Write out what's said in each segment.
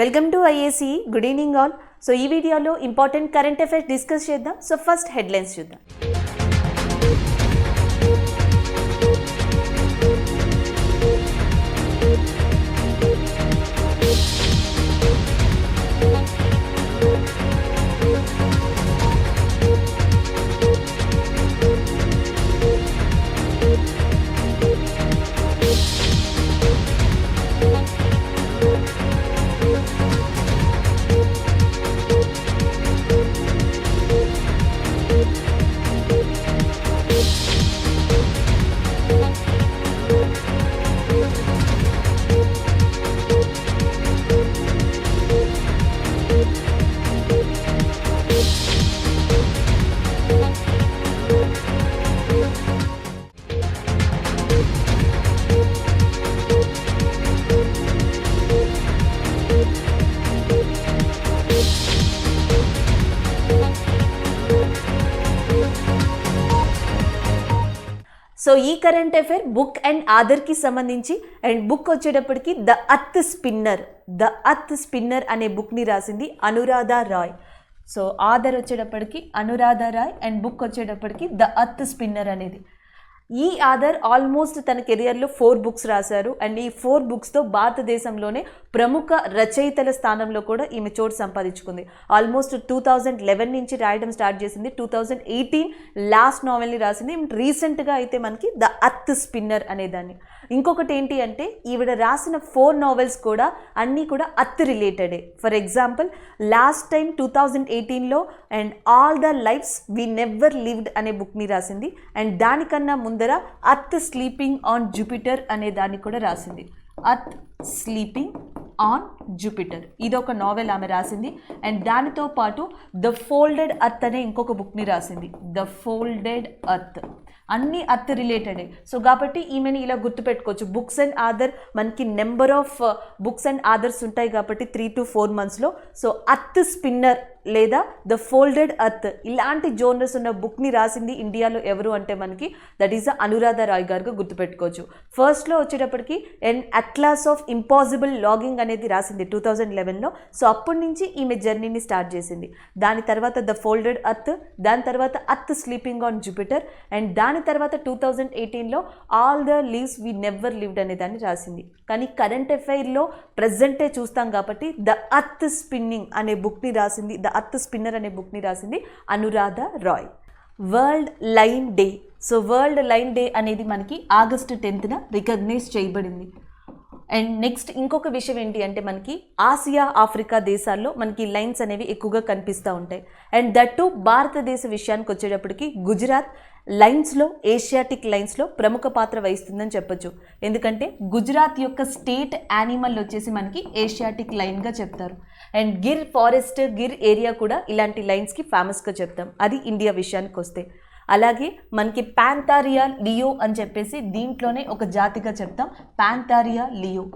Welcome to IAC. Good evening all. So ఈ వీడియోలో important current affairs discuss చేద్దాం. So first headlines చూద్దాం. So ఈ కరెంట్ అఫైర్ బుక్ అండ్ ఆధర్కి సంబంధించి, and book వచ్చేటప్పటికి ద అర్త్ స్పిన్నర్ అనే బుక్ని రాసింది అనురాధ రాయ్. సో ఆధర్ వచ్చేటప్పటికి అనురాధ రాయ్ అండ్ బుక్ వచ్చేటప్పటికి ద అర్త్ స్పిన్నర్ అనేది. ఈ ఆధర్ ఆల్మోస్ట్ తన కెరియర్లో 4 బుక్స్ రాశారు. అండ్ ఈ 4 బుక్స్తో భారతదేశంలోనే ప్రముఖ రచయితల స్థానంలో కూడా ఈమె చోటు సంపాదించుకుంది. ఆల్మోస్ట్ 2011 నుంచి రాయడం స్టార్ట్ చేసింది. 2018 లాస్ట్ నావెల్ని రాసింది. రీసెంట్గా అయితే మనకి ద అర్త్ స్పిన్నర్ అనేదాన్ని. ఇంకొకటి ఏంటి అంటే ఈవిడ రాసిన 4 నావెల్స్ కూడా అన్నీ కూడా అర్త్ రిలేటెడే. ఫర్ ఎగ్జాంపుల్ లాస్ట్ టైం 2018లో and all the lifes we never lived అనే బుక్ని రాసింది. అండ్ దానికన్నా ముందర అర్త్ స్లీపింగ్ ఆన్ జూపిటర్ అనే దాన్ని కూడా రాసింది. అర్త్ స్లీపింగ్ ఆన్ జూపిటర్ ఇదొక నావెల్ ఆమె రాసింది. అండ్ దానితో పాటు ద ఫోల్డెడ్ అర్త్ అనే ఇంకొక బుక్ని రాసింది. ద ఫోల్డెడ్ అర్త్ అన్నీ అర్త్ రిలేటెడే. సో కాబట్టి ఈమెని ఇలా గుర్తుపెట్టుకోవచ్చు. బుక్స్ అండ్ ఆధర్ మనకి నెంబర్ ఆఫ్ బుక్స్ అండ్ ఆధర్స్ ఉంటాయి కాబట్టి 3 to 4 monthsలో. సో అర్త్ స్పిన్నర్ లేదా ద ఫోల్డెడ్ అర్త్ ఇలాంటి జోనర్స్ ఉన్న బుక్ని రాసింది ఇండియాలో ఎవరు అంటే మనకి దట్ ఈస్ అనురాధ రాయ్ గారుగా గుర్తుపెట్టుకోవచ్చు. ఫస్ట్లో వచ్చేటప్పటికి ఎన్ అట్లాస్ ఆఫ్ ఇంపాసిబుల్ లాగింగ్ అనేది రాసింది 2011లో. సో అప్పటి నుంచి ఈమె జర్నీని స్టార్ట్ చేసింది. దాని తర్వాత ద ఫోల్డెడ్ అర్త్, దాని తర్వాత earth sleeping on Jupiter, and దాని తర్వాత 2018లో all the lives we never lived అనే దాన్ని రాసింది. కానీ కరెంట్ అఫైర్లో ప్రజెంటే చూస్తాం కాబట్టి ద అర్త్ స్పిన్నింగ్ అనే బుక్ని రాసింది, ద అర్త్ స్పిన్నర్ అనే బుక్ని రాసింది Anuradha Roy. World line day. So world line day అనేది మనకి August 10th రికగ్నైజ్ చేయబడింది. అండ్ నెక్స్ట్ ఇంకొక విషయం ఏంటి అంటే మనకి ఆసియా ఆఫ్రికా దేశాల్లో మనకి లైన్స్ అనేవి ఎక్కువగా కనిపిస్తూ ఉంటాయి. అండ్ దట్టు భారతదేశ విషయానికి వచ్చేటప్పటికి గుజరాత్ లైన్స్లో, ఏషియాటిక్ లైన్స్లో ప్రముఖ పాత్ర వహిస్తుందని చెప్పొచ్చు. ఎందుకంటే గుజరాత్ యొక్క స్టేట్ యానిమల్ వచ్చేసి మనకి ఏషియాటిక్ లైన్గా చెప్తారు. And Gir forest, Gir area కూడా ఇలాంటి లైన్స్కి ఫేమస్గా చెప్తాం. అది ఇండియా విషయానికి వస్తే. అలాగే మనకి ప్యాంథారియా లియో అని చెప్పేసి దీంట్లోనే ఒక జాతిగా చెప్తాం, ప్యాంథారియా లియో.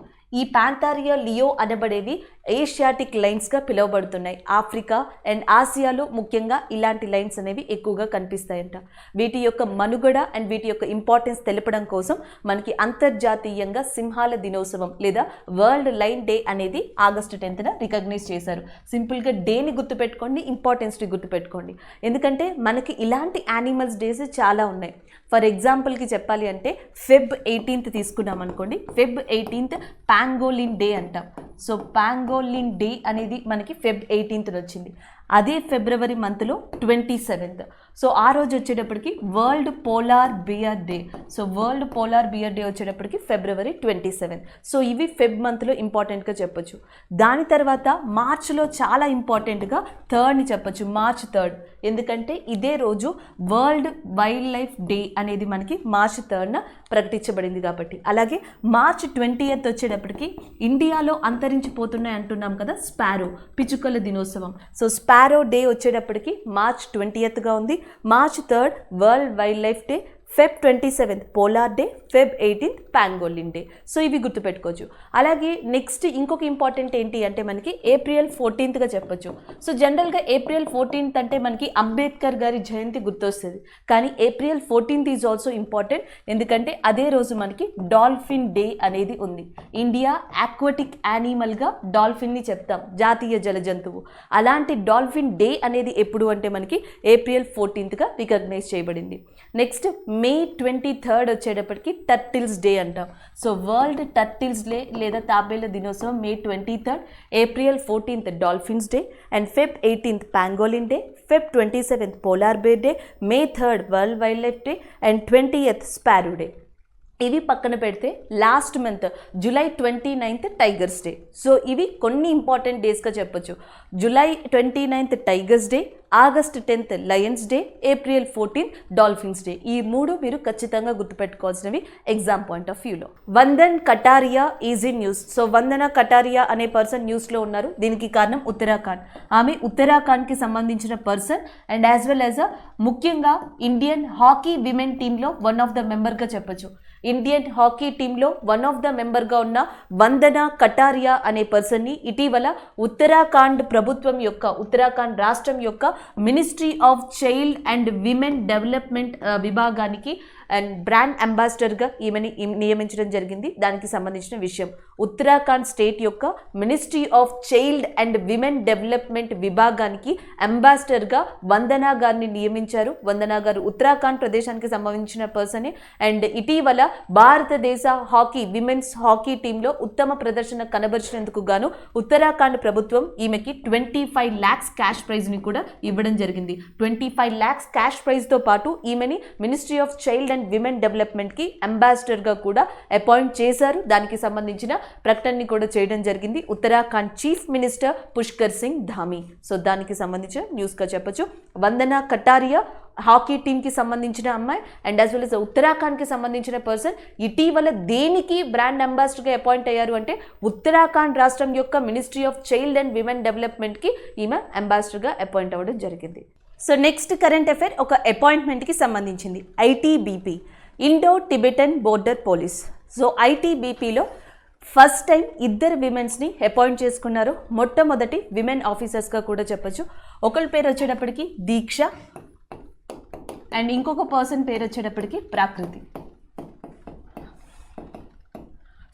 ఈ ప్యాంథారియా లియో అనబడేవి ఏషియాటిక్ లైన్స్గా పిలువబడుతున్నాయి. ఆఫ్రికా అండ్ ఆసియాలో ముఖ్యంగా ఇలాంటి లైన్స్ అనేవి ఎక్కువగా కనిపిస్తాయంట. వీటి యొక్క మనుగడ అండ్ వీటి యొక్క ఇంపార్టెన్స్ తెలపడం కోసం మనకి అంతర్జాతీయంగా సింహాల దినోత్సవం లేదా వరల్డ్ లైన్ డే అనేది August 10th రికగ్నైజ్ చేశారు. సింపుల్గా డేని గుర్తుపెట్టుకోండి, ఇంపార్టెన్స్ని గుర్తుపెట్టుకోండి. ఎందుకంటే మనకి ఇలాంటి యానిమల్స్ డేస్ చాలా ఉన్నాయి. ఫర్ ఎగ్జాంపుల్కి చెప్పాలి అంటే Feb 18th తీసుకున్నాం అనుకోండి. Feb 18th పాంగోలిన్ డే అంటాం. సో పాంగోలిన్ డే అనేది మనకి Feb 18th వచ్చింది. అదే ఫిబ్రవరి మంత్లో 27th. సో ఆ రోజు వచ్చేటప్పటికి world polar beer day. So world polar beer day వచ్చేటప్పటికి February 27. సో ఇవి ఫెబ్ మంత్లో ఇంపార్టెంట్గా చెప్పొచ్చు. దాని తర్వాత మార్చ్లో చాలా ఇంపార్టెంట్గా 3rd చెప్పొచ్చు, March 3rd. ఎందుకంటే ఇదే రోజు వరల్డ్ వైల్డ్ లైఫ్ డే అనేది మనకి March 3rd ప్రకటించబడింది కాబట్టి. అలాగే March 20th వచ్చేటప్పటికి ఇండియాలో అంతరించిపోతున్నాయి అంటున్నాం కదా, స్పారో, పిచుకల దినోత్సవం. సో స్పారో డే వచ్చేటప్పటికి March 20th ఉంది. March 3rd world wildlife day. Feb 27th polar day, Feb 18th pangolin day. So ఇవి గుర్తుపెట్టుకోవచ్చు. అలాగే నెక్స్ట్ ఇంకొక ఇంపార్టెంట్ ఏంటి అంటే మనకి ఏప్రిల్ 14th చెప్పొచ్చు. సో జనరల్గా ఏప్రిల్ 14th అంటే మనకి అంబేద్కర్ గారి జయంతి గుర్తొస్తుంది. కానీ April 14th is also important, ఎందుకంటే అదే రోజు మనకి డాల్ఫిన్ డే అనేది ఉంది. ఇండియా ఆక్వాటిక్ యానిమల్గా డాల్ఫిన్ని చెప్తాం, జాతీయ జల జంతువు. అలాంటి డాల్ఫిన్ డే అనేది ఎప్పుడు అంటే మనకి ఏప్రిల్ 14th రికగ్నైజ్ చేయబడింది. నెక్స్ట్ మే 23rd వచ్చేటప్పటికి టర్టిల్స్ డే అంటాం. సో వరల్డ్ టర్టిల్స్ డే లేదా తాబేళ్ల దినోత్సవం May 23rd, April 14th dolphins day, and Feb 18th pangolin day, Feb 27th polar bear day, May 3rd world wildlife day, and 20th sparrow day. ఇవి పక్కన పెడితే last month July 29th tigers day. So ఇవి కొన్ని important డేస్గా చెప్పొచ్చు. July 29th tigers day, August 10th Lions day, April 14th dolphins day. ఈ మూడు మీరు ఖచ్చితంగా గుర్తుపెట్టుకోవాల్సినవి ఎగ్జామ్ పాయింట్ ఆఫ్ వ్యూలో. Vandan Kataria is in news. So Vandana Kataria అనే పర్సన్ న్యూస్లో ఉన్నారు. దీనికి కారణం ఉత్తరాఖండ్. ఆమె ఉత్తరాఖండ్కి సంబంధించిన person and as well as ముఖ్యంగా ఇండియన్ హాకీ విమెన్ టీంలో వన్ ఆఫ్ ద మెంబర్గా చెప్పొచ్చు. ఇండియన్ హాకీ టీంలో వన్ ఆఫ్ ద మెంబర్గా ఉన్న వందన కటారియా అనే పర్సన్ని ఇటీవల ఉత్తరాఖండ్ ప్రభుత్వం యొక్క, ఉత్తరాఖండ్ రాష్ట్రం యొక్క ministry of child and women development విభాగానికి అండ్ బ్రాండ్ అంబాసిడర్గా ఈమెని నియమించడం జరిగింది. దానికి సంబంధించిన విషయం ఉత్తరాఖండ్ స్టేట్ యొక్క ministry of child and women development విభాగానికి అంబాసిడర్గా వందనా గారిని నియమించారు. వందనా గారు ఉత్తరాఖండ్ ప్రదేశానికి సంబంధించిన పర్సనే. అండ్ ఇటీవల భారతదేశ హాకీ విమెన్స్ హాకీ టీంలో ఉత్తమ ప్రదర్శన కనబరిచినందుకు గాను ఉత్తరాఖండ్ ప్రభుత్వం ఈమెకి 25 lakhs క్యాష్ ప్రైజ్ని కూడా ఇవ్వడం జరిగింది. 25 lakhs క్యాష్ ప్రైజ్తో పాటు ఈమెని ministry of child and women డెవలప్మెంట్కి అంబాసిడర్గా కూడా అపాయింట్ చేశారు. దానికి సంబంధించిన ప్రకటనని కూడా చేయడం జరిగింది Uttarakhand chief minister Pushkar Singh Dhami. So దానికి సంబంధించిన న్యూస్గా చెప్పొచ్చు. వందన కటారియా హాకీ టీంకి సంబంధించిన అమ్మాయి అండ్ యాజ్ వెల్ as ఉత్తరాఖండ్కి సంబంధించిన పర్సన్. ఇటీవల దేనికి బ్రాండ్ అంబాసిడర్గా అపాయింట్ అయ్యారు అంటే ఉత్తరాఖండ్ రాష్ట్రం యొక్క ministry of child and women డెవలప్మెంట్కి ఈమె అంబాసిడర్గా అపాయింట్ అవ్వడం జరిగింది. సో నెక్స్ట్ కరెంట్ అఫైర్ ఒక అపాయింట్మెంట్కి సంబంధించింది. ITBP, Indo Tibetan border police. So ఐటీబీపీలో ఫస్ట్ టైం ఇద్దరు విమెన్స్ని అపాయింట్ చేసుకున్నారు. మొట్టమొదటి విమెన్ ఆఫీసర్స్గా కూడా చెప్పొచ్చు. ఒకరి పేరు వచ్చేటప్పటికి దీక్ష అండ్ ఇంకొక పర్సన్ పేరు వచ్చేటప్పటికి Prakriti.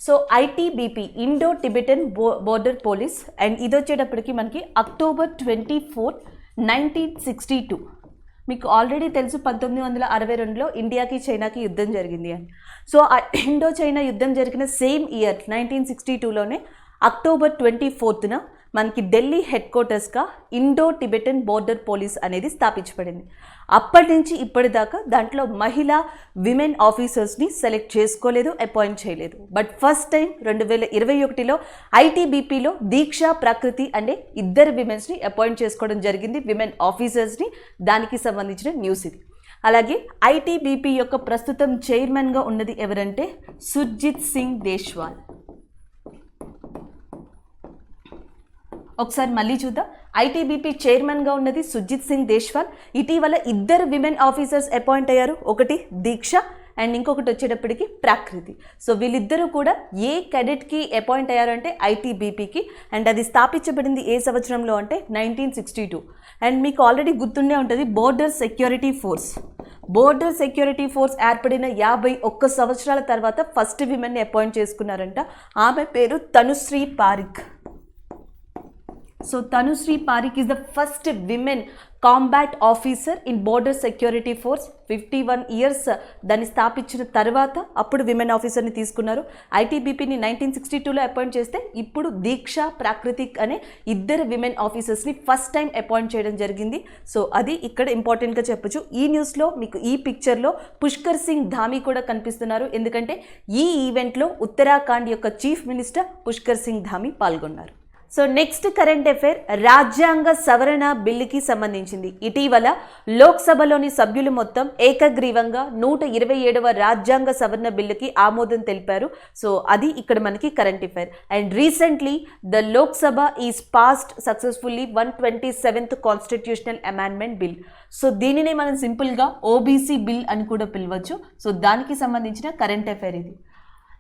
So ITBP Indo Tibetan border police and ఇది వచ్చేటప్పటికి మనకి అక్టోబర్ 24, 1962. మీకు ఆల్రెడీ తెలుసు 1962లో ఇండియాకి చైనాకి యుద్ధం జరిగింది అని. సో ఆ ఇండో చైనా యుద్ధం జరిగిన సేమ్ ఇయర్ 1962లోనే అక్టోబర్ 24న మనకి ఢిల్లీ హెడ్ క్వార్టర్స్గా ఇండో టిబెటన్ బోర్డర్ పోలీస్ అనేది స్థాపించబడింది. అప్పటి నుంచి ఇప్పటిదాకా దాంట్లో మహిళా విమెన్ ఆఫీసర్స్ని సెలెక్ట్ చేసుకోలేదు, అపాయింట్ చేయలేదు. బట్ ఫస్ట్ టైం 2021లో ఐటీబీపీలో దీక్ష, ప్రకృతి అనే ఇద్దరు విమెన్స్ని అపాయింట్ చేసుకోవడం జరిగింది, విమెన్ ఆఫీసర్స్ని. దానికి సంబంధించిన న్యూస్ ఇది. అలాగే ఐటీబీపీ యొక్క ప్రస్తుతం చైర్మన్గా ఉన్నది ఎవరంటే సుర్జిత్ సింగ్ దేశ్వాల్. ఒకసారి మళ్ళీ చూద్దాం. ఐటీబీపీ చైర్మన్గా ఉన్నది సుర్జిత్ సింగ్ దేశ్వాల్. ఇటీవల ఇద్దరు విమెన్ ఆఫీసర్స్ అపాయింట్ అయ్యారు. ఒకటి దీక్ష అండ్ ఇంకొకటి వచ్చేటప్పటికి ప్రాకృతి. సో వీళ్ళిద్దరూ కూడా ఏ కెడెట్కి అపాయింట్ అయ్యారంటే ఐటీబీపీకి. అండ్ అది స్థాపించబడింది ఏ సంవత్సరంలో అంటే 1962. అండ్ మీకు ఆల్రెడీ గుర్తుండే ఉంటుంది border security force. Border security force ఏర్పడిన 51 సంవత్సరాల తర్వాత ఫస్ట్ విమెన్ని అపాయింట్ చేసుకున్నారంట. ఆమె పేరు Tanushree Pareek. So Tanushree Pareek is the first women combat officer in border security force. 51 years దాన్ని స్థాపించిన తర్వాత అప్పుడు విమెన్ ఆఫీసర్ని తీసుకున్నారు. ఐటీబీపీని 1962లో అపాయింట్ చేస్తే ఇప్పుడు దీక్ష, ప్రాకృతిక్ అనే ఇద్దరు విమెన్ ఆఫీసర్స్ని ఫస్ట్ టైం అపాయింట్ చేయడం జరిగింది. సో అది ఇక్కడ ఇంపార్టెంట్గా చెప్పొచ్చు. ఈ న్యూస్లో మీకు ఈ పిక్చర్లో పుష్కర్ సింగ్ ధామీ కూడా కనిపిస్తున్నారు. ఎందుకంటే ఈ ఈవెంట్లో ఉత్తరాఖండ్ యొక్క చీఫ్ మినిస్టర్ పుష్కర్ సింగ్ ధామీ పాల్గొన్నారు. సో నెక్స్ట్ కరెంట్ అఫైర్ రాజ్యాంగ సవరణ బిల్లుకి సంబంధించింది. ఇటీవల లోక్సభలోని సభ్యులు మొత్తం ఏకగ్రీవంగా 127వ రాజ్యాంగ సవరణ బిల్లుకి ఆమోదం తెలిపారు. సో అది ఇక్కడ మనకి current affair. And recently the Lok Sabha is passed successfully 127th constitutional amendment bill. So దీనినే మనం సింపుల్గా ఓబీసీ బిల్ అని కూడా పిలవచ్చు. సో దానికి సంబంధించిన కరెంట్ అఫైర్ ఇది.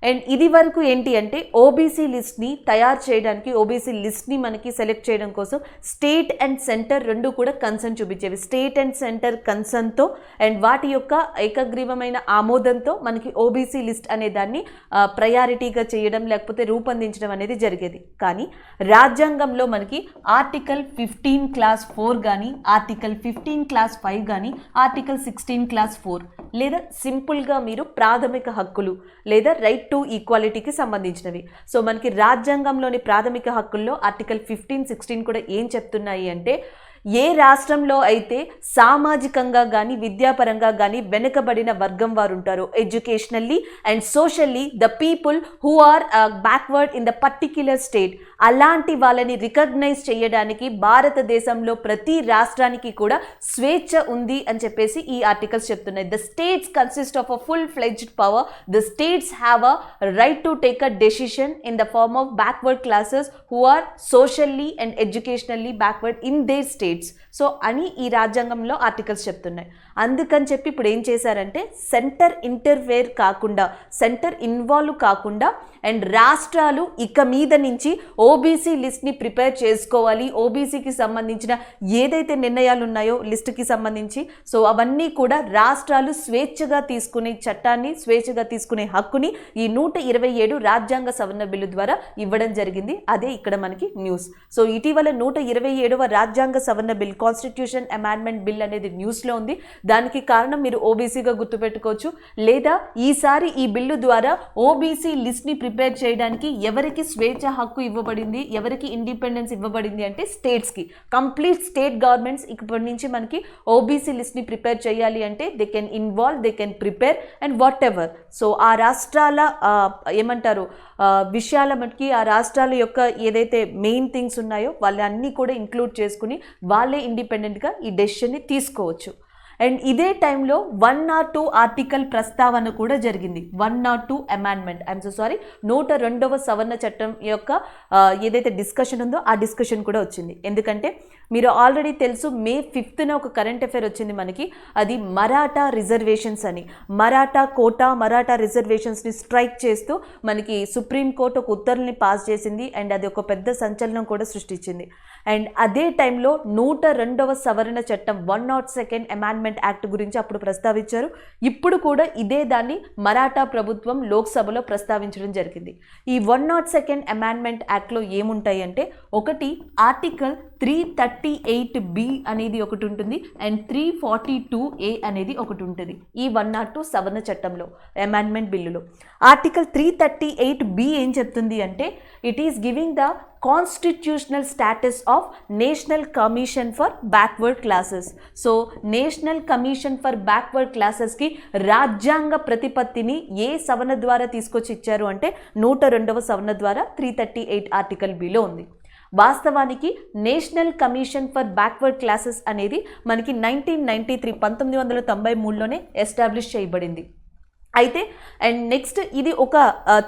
అండ్ ఇది వరకు ఏంటి అంటే ఓబీసీ లిస్ట్ని తయారు చేయడానికి, ఓబీసీ లిస్ట్ని మనకి సెలెక్ట్ చేయడం కోసం స్టేట్ అండ్ సెంటర్ రెండు కూడా కన్సర్న్ చూపించేవి. స్టేట్ అండ్ సెంటర్ కన్సర్న్తో అండ్ వాటి యొక్క ఏకగ్రీవమైన ఆమోదంతో మనకి ఓబీసీ లిస్ట్ అనే దాన్ని ప్రయారిటీగా చేయడం లేకపోతే రూపొందించడం అనేది జరిగేది. కానీ రాజ్యాంగంలో మనకి ఆర్టికల్ 15 క్లాస్ 4 కానీ, ఆర్టికల్ 15 క్లాస్ 5 కానీ, ఆర్టికల్ 16 క్లాస్ 4 లేదా సింపుల్గా మీరు ప్రాథమిక హక్కులు లేదా రైట్ టు ఈక్వాలిటీకి సంబంధించినవి. సో మనకి రాజ్యాంగంలోని ప్రాథమిక హక్కుల్లో ఆర్టికల్ 15, 16 కూడా ఏం చెప్తున్నాయి అంటే ఏ రాష్ట్రంలో అయితే సామాజికంగా కానీ విద్యాపరంగా కానీ వెనుకబడిన వర్గం వారు ఉంటారో, educationally and socially the people who are backward in the particular state, అలాంటి వాళ్ళని రికగ్నైజ్ చేయడానికి భారతదేశంలో ప్రతి రాష్ట్రానికి కూడా స్వేచ్ఛ ఉంది అని చెప్పేసి ఈ ఆర్టికల్స్ చెప్తున్నాయి. The states consist of a full fledged power. The states have a right to take a decision in the form of backward classes who are socially and educationally backward in their states. So అని ఈ రాజ్యాంగంలో articles చెప్తున్నాయి. అందుకని చెప్పి ఇప్పుడు ఏం చేశారంటే centre interfere కాకుండా, సెంటర్ ఇన్వాల్వ్ కాకుండా అండ్ రాష్ట్రాలు ఇక మీద నుంచి ఓబీసీ లిస్ట్ని ప్రిపేర్ చేసుకోవాలి. ఓబీసీకి సంబంధించిన ఏదైతే నిర్ణయాలు ఉన్నాయో లిస్టుకి సంబంధించి, సో అవన్నీ కూడా రాష్ట్రాలు స్వేచ్ఛగా తీసుకునే చట్టాన్ని, స్వేచ్ఛగా తీసుకునే హక్కుని ఈ 127 రాజ్యాంగ సవరణ బిల్లు ద్వారా ఇవ్వడం జరిగింది. అదే ఇక్కడ మనకి న్యూస్. సో ఇటీవల 127వ రాజ్యాంగ సవరణ బిల్, కాన్స్టిట్యూషన్ అమెండ్మెంట్ బిల్ అనేది న్యూస్లో ఉంది. దానికి కారణం మీరు ఓబీసీగా గుర్తుపెట్టుకోవచ్చు. లేదా ఈసారి ఈ బిల్లు ద్వారా ఓబీసీ లిస్ట్ని ప్రిపేర్ చేయడానికి ఎవరికి స్వేచ్ఛ హక్కు ఇవ్వబడింది, ఎవరికి ఇండిపెండెన్స్ ఇవ్వబడింది అంటే స్టేట్స్కి. కంప్లీట్ స్టేట్ గవర్నమెంట్స్ ఇప్పటి నుంచి మనకి ఓబీసీ లిస్ట్ని ప్రిపేర్ చేయాలి అంటే they can involve, they can prepare and what ever. So ఆ రాష్ట్రాల ఏమంటారు విషయాల మనకి, ఆ రాష్ట్రాల యొక్క ఏదైతే మెయిన్ థింగ్స్ ఉన్నాయో వాళ్ళన్నీ కూడా ఇంక్లూడ్ చేసుకుని వాళ్ళే ఇండిపెండెంట్గా ఈ డెసిషన్ని తీసుకోవచ్చు. అండ్ ఇదే టైంలో 102 ఆర్టికల్ ప్రస్తావన కూడా జరిగింది. 102 అమెండ్మెంట్, ఐఎమ్ సో సారీ, 102వ సవరణ చట్టం యొక్క ఏదైతే డిస్కషన్ ఉందో ఆ డిస్కషన్ కూడా వచ్చింది. ఎందుకంటే మీరు ఆల్రెడీ తెలుసు మే 5th ఒక కరెంట్ అఫైర్ వచ్చింది మనకి. అది మరాఠా రిజర్వేషన్స్ అని, మరాఠా కోటా, మరాఠా రిజర్వేషన్స్ని స్ట్రైక్ చేస్తూ మనకి సుప్రీంకోర్టు ఒక ఉత్తర్వుల్ని పాస్ చేసింది అండ్ అది ఒక పెద్ద సంచలనం కూడా సృష్టించింది. అండ్ అదే టైంలో 102వ సవరణ చట్టం 102nd అమెండ్మెంట్ యాక్ట్ గురించి అప్పుడు ప్రస్తావించారు. ఇప్పుడు కూడా ఇదే దాన్ని మరాఠా ప్రభుత్వం లోక్సభలో ప్రస్తావించడం జరిగింది. ఈ 102nd అమెండ్మెంట్ యాక్ట్లో ఏముంటాయి అంటే, ఒకటి ఆర్టికల్ 338B అనేది ఒకటి ఉంటుంది అండ్ 342A అనేది ఒకటి ఉంటుంది ఈ 102 సవరణ చట్టంలో, అమెండ్మెంట్ బిల్లులో. ఆర్టికల్ 338B ఏం చెప్తుంది అంటే, it is giving the constitutional status of national commission for backward classes. So national commission for backward క్లాసెస్కి రాజ్యాంగ ప్రతిపత్తిని ఏ సవరణ ద్వారా తీసుకొచ్చి ఇచ్చారు అంటే 102వ సవరణ ద్వారా 338 ఆర్టికల్ బిలో ఉంది. వాస్తవానికి national commission for backward classes అనేది మనకి 1993లోనే ఎస్టాబ్లిష్ చేయబడింది. అయితే అండ్ నెక్స్ట్ ఇది ఒక